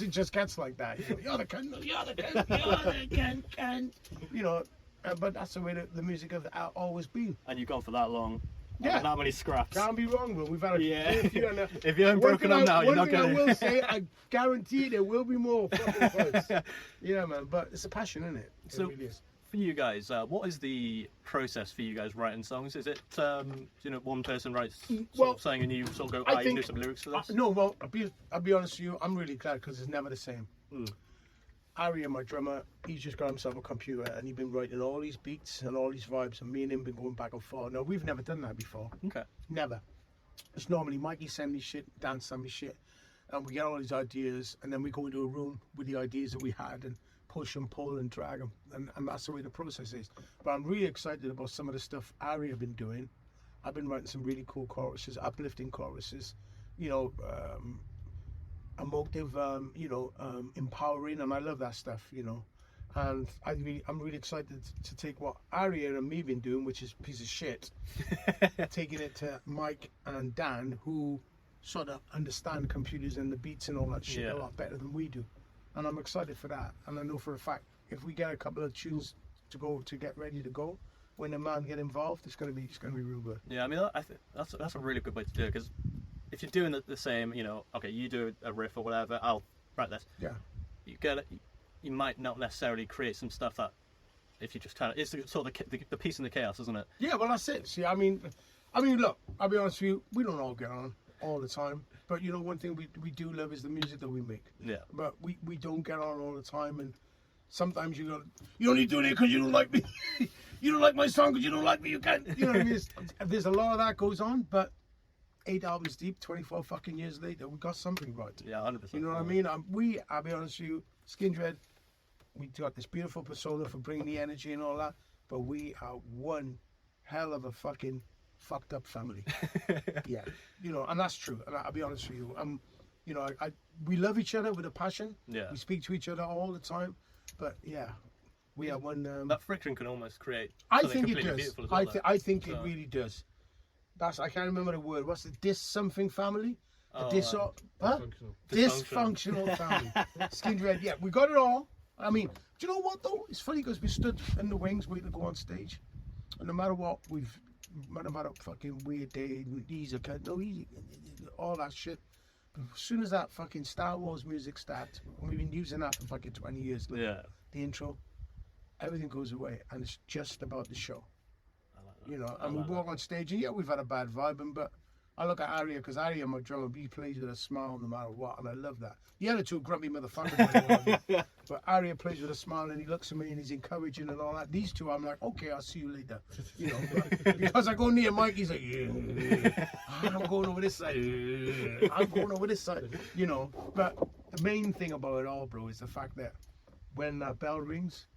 it just gets like that. You know, you're the cunt, you're the cunt, you're the cunt. You know, but that's the way the music has always been. And you've gone for that long. Yeah. That many scraps. Can't be wrong, bro. We've had a If you haven't broken them now, you're not going to. I will say, I guarantee there will be more fucking fights. Yeah, man. But it's a passion, isn't it? So, it really is. For you guys, what is the process for you guys writing songs? Is it, you know, one person writes saying and you sort of go, you can do some lyrics to this? No, well, I'll be honest with you, I'm really glad, because it's never the same. Ari, my drummer, he's just got himself a computer, and he's been writing all these beats and all these vibes, and me and him been going back and forth. No, we've never done that before. Okay. Never. It's normally Mikey send me shit, Dan send me shit, and we get all these ideas, and then we go into a room with the ideas that we had, and push and pull and drag them, and that's the way the process is. But I'm really excited about some of the stuff Ari have been doing. I've been writing some really cool choruses, uplifting choruses, you know, emotive, you know, empowering, and I love that stuff, you know. And I'm really excited to take what Ari and me been doing, which is a piece of shit, taking it to Mike and Dan, who sort of understand computers and the beats and all that shit a lot better than we do. And I'm excited for that. And I know for a fact, if we get a couple of tunes to get ready to go, when the man get involved, it's gonna be real good. Yeah, I mean, I think that's a really good way to do it, because if you're doing the same, you know, okay, you do a riff or whatever, I'll write this. Yeah. You might not necessarily create some stuff that, if you just kind of, it's sort of the peace in the chaos, isn't it? Yeah, well, that's it. See, I mean, look, I'll be honest with you, we don't all get on all the time, but you know, one thing we do love is the music that we make. Yeah. But we don't get on all the time, and sometimes you only doing it because you don't like me. You don't like my song because you don't like me. You can't. You know what I mean? There's a lot of that goes on, but 8 albums deep, 24 fucking years later, we got something right. Yeah, 100%. You know what I mean? I'll be honest with you, Skindred, we got this beautiful persona for bringing the energy and all that, but we are one hell of a fucking fucked up family. Yeah, you know, and that's true. And I'll be honest with you, you know, we love each other with a passion. Yeah. We speak to each other all the time, but yeah, we are one. That friction can almost create. I think it does. Beautiful as well, I think it really does. I can't remember the word. What's the something family? Dysfunctional family. Skindred, yeah, we got it all. I mean, do you know what though? It's funny because we stood in the wings waiting to go on stage, and no matter what, no matter fucking weird day, these are all that shit. But as soon as that fucking Star Wars music starts, and we've been using that for fucking 20 years. Yeah. The intro, everything goes away, and it's just about the show. I like that. You know, and we walk on stage, and yeah, we've had a bad vibe, but I look at Aria, because Aria, my drummer, he plays with a smile no matter what, and I love that. The other two grumpy motherfuckers, but Aria plays with a smile, and he looks at me, and he's encouraging and all that. These two, I'm like, okay, I'll see you later. You know, because I go near Mike, he's like, yeah. I'm going over this side. I'm going over this side. You know, but the main thing about it all, bro, is the fact that when that bell rings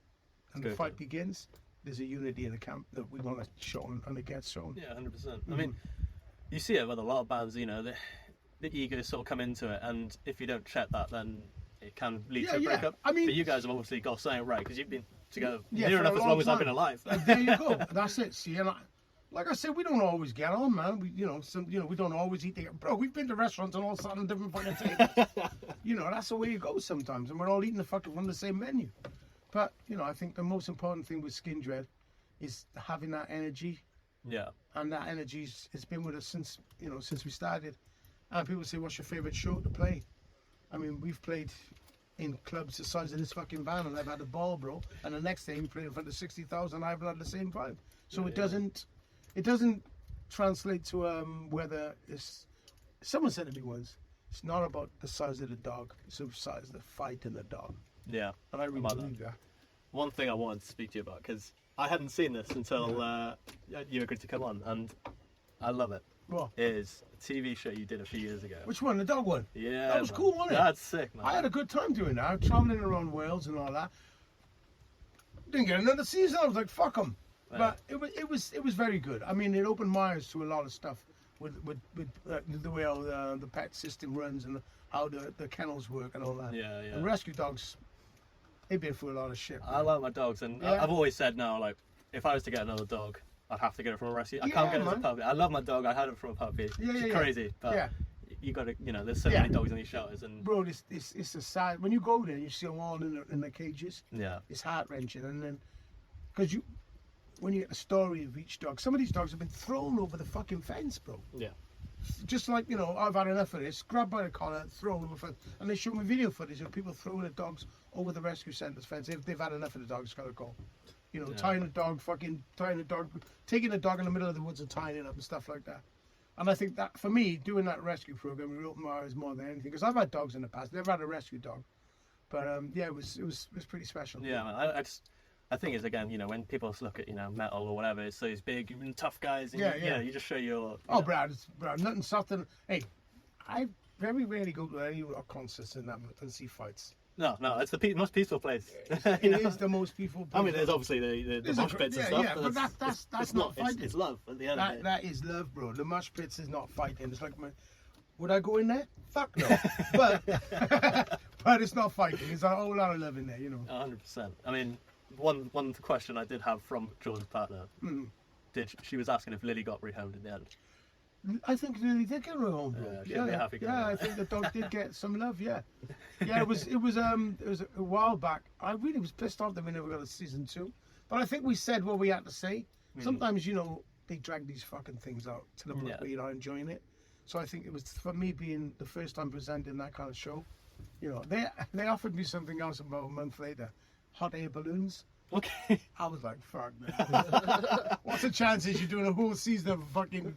and the fight begins, there's a unity in the camp that we want to show, and it gets shown. Yeah, 100%. I mean, you see it with a lot of bands, you know, the egos sort of come into it, and if you don't check that, then it can lead to a breakup. I mean, but you guys have obviously got something right, because you've been together near enough as long as I've been alive. There you go. That's it. See, and like I said, we don't always get on, man. We, we don't always eat together. Bro, we've been to restaurants and all sat on different fucking tables. You know, that's the way it goes sometimes, and we're all eating from the same menu. But I think the most important thing with Skindred is having that energy. Yeah. And that energy's it's been with us since we started. And people say, "What's your favourite show to play?" I mean, we've played in clubs the size of this fucking van, and I've had a ball, bro. And the next day we played in front of 60,000, I haven't had the same vibe. So it doesn't translate to whether it's. Someone said to me once, it's not about the size of the dog; it's the size of the fight in the dog. Yeah. And I really believe that. One thing I wanted to speak to you about, because I hadn't seen this until you agreed to come on, and I love it. What? Is a TV show you did a few years ago. Which one? The dog one? Yeah. That was cool, wasn't it? That's sick, man. I had a good time doing that. Travelling around Wales and all that. Didn't get another season. I was like, fuck them. Yeah. But it was very good. I mean, it opened my eyes to a lot of stuff with the way how the pet system runs and how the kennels work and all that. Yeah, yeah. And rescue dogs, they've been through a lot of shit. I like my dogs, and I've always said now, like, if I was to get another dog, I'd have to get it from a rescue. I can't get it as a puppy. I love my dog. I had it from a puppy. It's crazy, but you got to, there's so many dogs in these shelters, and bro, it's a sad. When you go there, you see them all in the cages. Yeah, it's heart wrenching, and then because when you get the story of each dog, some of these dogs have been thrown over the fucking fence, bro. Yeah. Just like, I've had enough of this, grabbed by the collar, thrown over the fence. And they show me video footage of people throwing the dogs over the rescue centre's fence. If they've had enough of the dog, it's got to go. Tying a dog, taking a dog in the middle of the woods and tying it up and stuff like that. And I think that, for me, doing that rescue program, it opened my eyes more than anything. Because I've had dogs in the past, never had a rescue dog. But, it was pretty special. Yeah, man, I think it's, again, when people look at, metal or whatever, it's those big, tough guys. And you just show your... Brad, nothing softer. Hey, I very rarely go to any rock concerts and see fights. No, it's the most peaceful place. It is the most peaceful place. I mean, there's obviously the mosh pits and stuff. Yeah, but that's not fighting. It's love at the end of it. That is love, bro. The mosh pits is not fighting. It's like, would I go in there? Fuck no. but it's not fighting. There's a whole lot of love in there, 100%. I mean... One question I did have from Jordan's partner, she was asking if Lily got rehomed in the end. I think Lily did get rehomed, bro. I think the dog did get some love. Yeah, it was a while back. I really was pissed off that we never got a season 2, but I think we said what we had to say. Sometimes they drag these fucking things out to the point where you're not enjoying it. So I think it was, for me, being the first time presenting that kind of show. They offered me something else about a month later. Hot air balloons. Okay. I was like, fuck, man. What's the chances you're doing a whole season of fucking,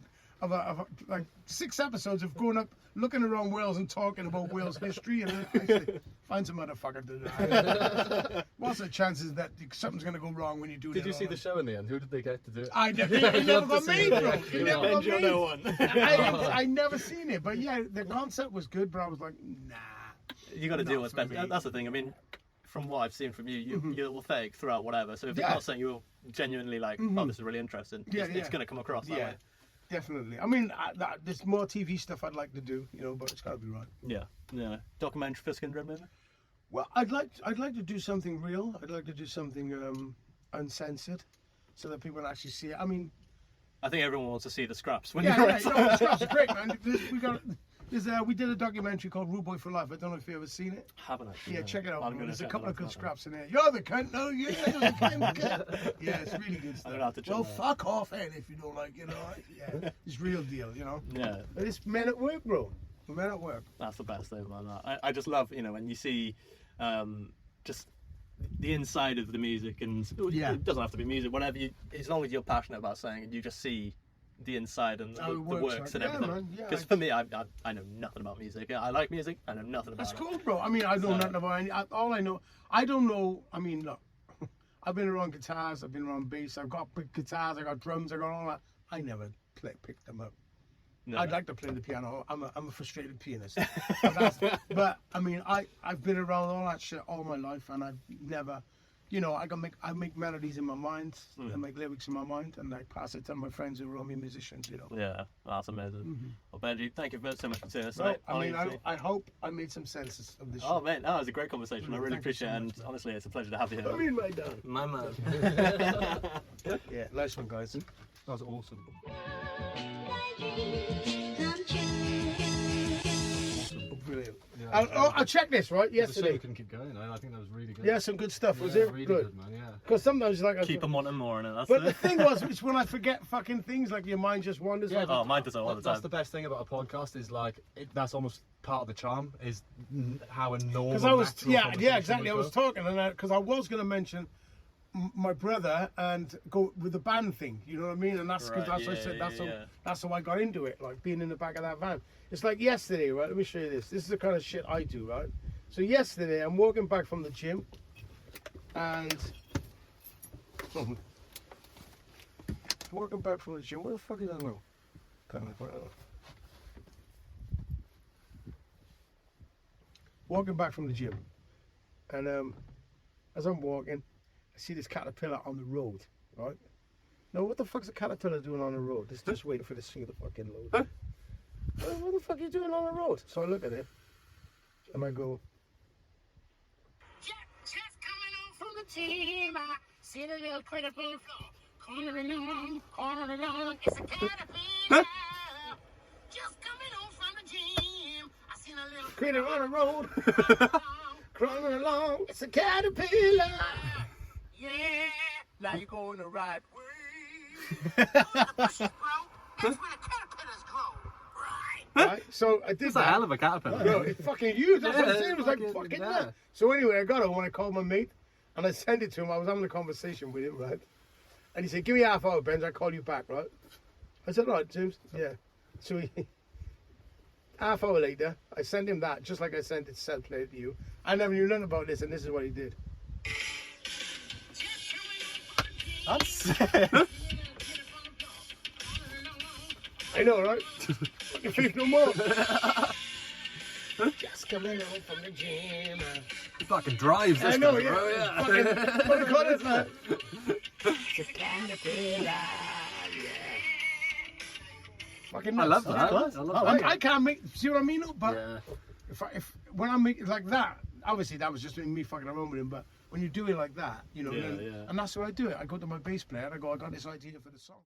like 6 episodes of going up, looking around Wales and talking about Wales history, and then actually find some motherfucker to do. What's the chances that something's going to go wrong when you do that? Did you see the show in the end? Who did they get to do it? I never got made, bro. It never got made. No one. I never seen it, but yeah, the concept was good, but I was like, nah. You got to do what's best. That's the thing. I mean, from what I've seen from you, you're authentic throughout whatever. So if it's not something you're genuinely like, oh, this is really interesting, it's going to come across that way. Definitely. I mean, there's more TV stuff I'd like to do, but it's got to be right. Yeah. Documentary for Skindred, maybe? Well, I'd like to do something real. I'd like to do something uncensored, so that people actually see it. I mean, I think everyone wants to see the scraps. The scraps are great, man. We did a documentary called Rude Boy for Life. I don't know if you've ever seen it. Haven't actually. Yeah, check it out. I'm Man. gonna There's a check couple that of good out. scraps in there. You're the cunt, no, you're the cunt. Yeah, it's really good stuff. gonna have to check Well, that out. fuck off, Ed, if you don't like it. Yeah, it's real deal, Yeah. But it's men at work, bro. Men at work. That's the best thing about that. I just love, when you see just the inside of the music, and Yeah. it doesn't have to be music, whatever as long as you're passionate about saying it, you just see the inside and How the it works, works like, and yeah, everything. man, yeah, Because for me, I know nothing about music. Yeah, I like music, I know nothing about That's it. cool, bro. I mean, I know nothing about any. All I know, I don't know. I mean, look, I've been around guitars, I've been around bass, I've got big guitars, I got drums, I got all that. I never picked them up. No. I'd like to play the piano. I'm a frustrated pianist. But I mean, I've been around all that shit all my life, and I've never, I make melodies in my mind, I make lyrics in my mind, and I pass it to my friends who are all musicians. Yeah, that's amazing. Well, Benji, thank you so much for doing this. Well, tonight. I mean, Honestly. I hope I made some sense of this. Oh man, that was a great conversation. I really Thank you appreciate so it, much, and man. honestly, it's a pleasure to have you here. I mean, my dad. My man. Yeah, nice one, guys. That was awesome. Brilliant. Yeah, I'll check this, right? So Yesterday. we can keep going. I think that was really good. Yeah, some good stuff. Was Yeah, it really good? man. Yeah. Because sometimes, like, Keep them wanting more, and that's but the it. thing was, it's when I forget fucking things, like your mind just wanders. Yeah, like, Oh, mine does it all the That's time. the best thing about a podcast is like that's almost part of the charm is how a normal. because I was, natural yeah, conversation exactly. I would was go. talking, and because I was going to mention my brother and go with the band thing. You know what I mean? And that's because Right, that's what I said. yeah, That's yeah, how yeah. that's how I got into it. Like being in the back of that van. It's like yesterday, right? Let me show you this. This is the kind of shit I do, right? So yesterday, I'm walking back from the gym, and walking back from the gym. Where the fuck is that now? Walking back from the gym, and as I'm walking, I see this caterpillar on the road, right? Now, what the fuck's a caterpillar doing on the road? It's just waiting for this thing to fucking load. Huh? What the fuck are you doing on the road? So I look at it, and I go, Just coming on from the team. I see the little critter on the floor. Cornering on. It's a caterpillar. Just coming on from the gym. I seen a little critter on the road, crawling along. It's a caterpillar. Yeah. Now you're going the right way. Bushes grow. That's where the caterpillars grow. Right. Right? So I did It's a that. hell of a caterpillar. Bro, it's fucking huge. That's what I'm Yeah, saying. It was like fucking- fucking yeah. nuts. So anyway, I got home and I called my mate and I sent it to him. I was having a conversation with him, right? And he said, "Give me half hour, Benj. I'll call you back, right?" I said, "All right, James." Yeah. So half hour later, I sent him that, just like I sent it self-play to you. I never knew nothing about this, and this is what he did. Just coming on from the team. That's I know, right? Fucking faith no more. Just coming home from the gym. fucking drives this I know, guy, yeah. bro, yeah. Fucking, what do you call it, man? Fucking I nuts. love that. That's I class. love that. I can't make, see what I mean? But Yeah. if when I make it like that, obviously that was just me fucking around with him. But when you do it like that, Yeah, then, yeah. and that's how I do it. I go to my bass player and I go, I got this idea for the song.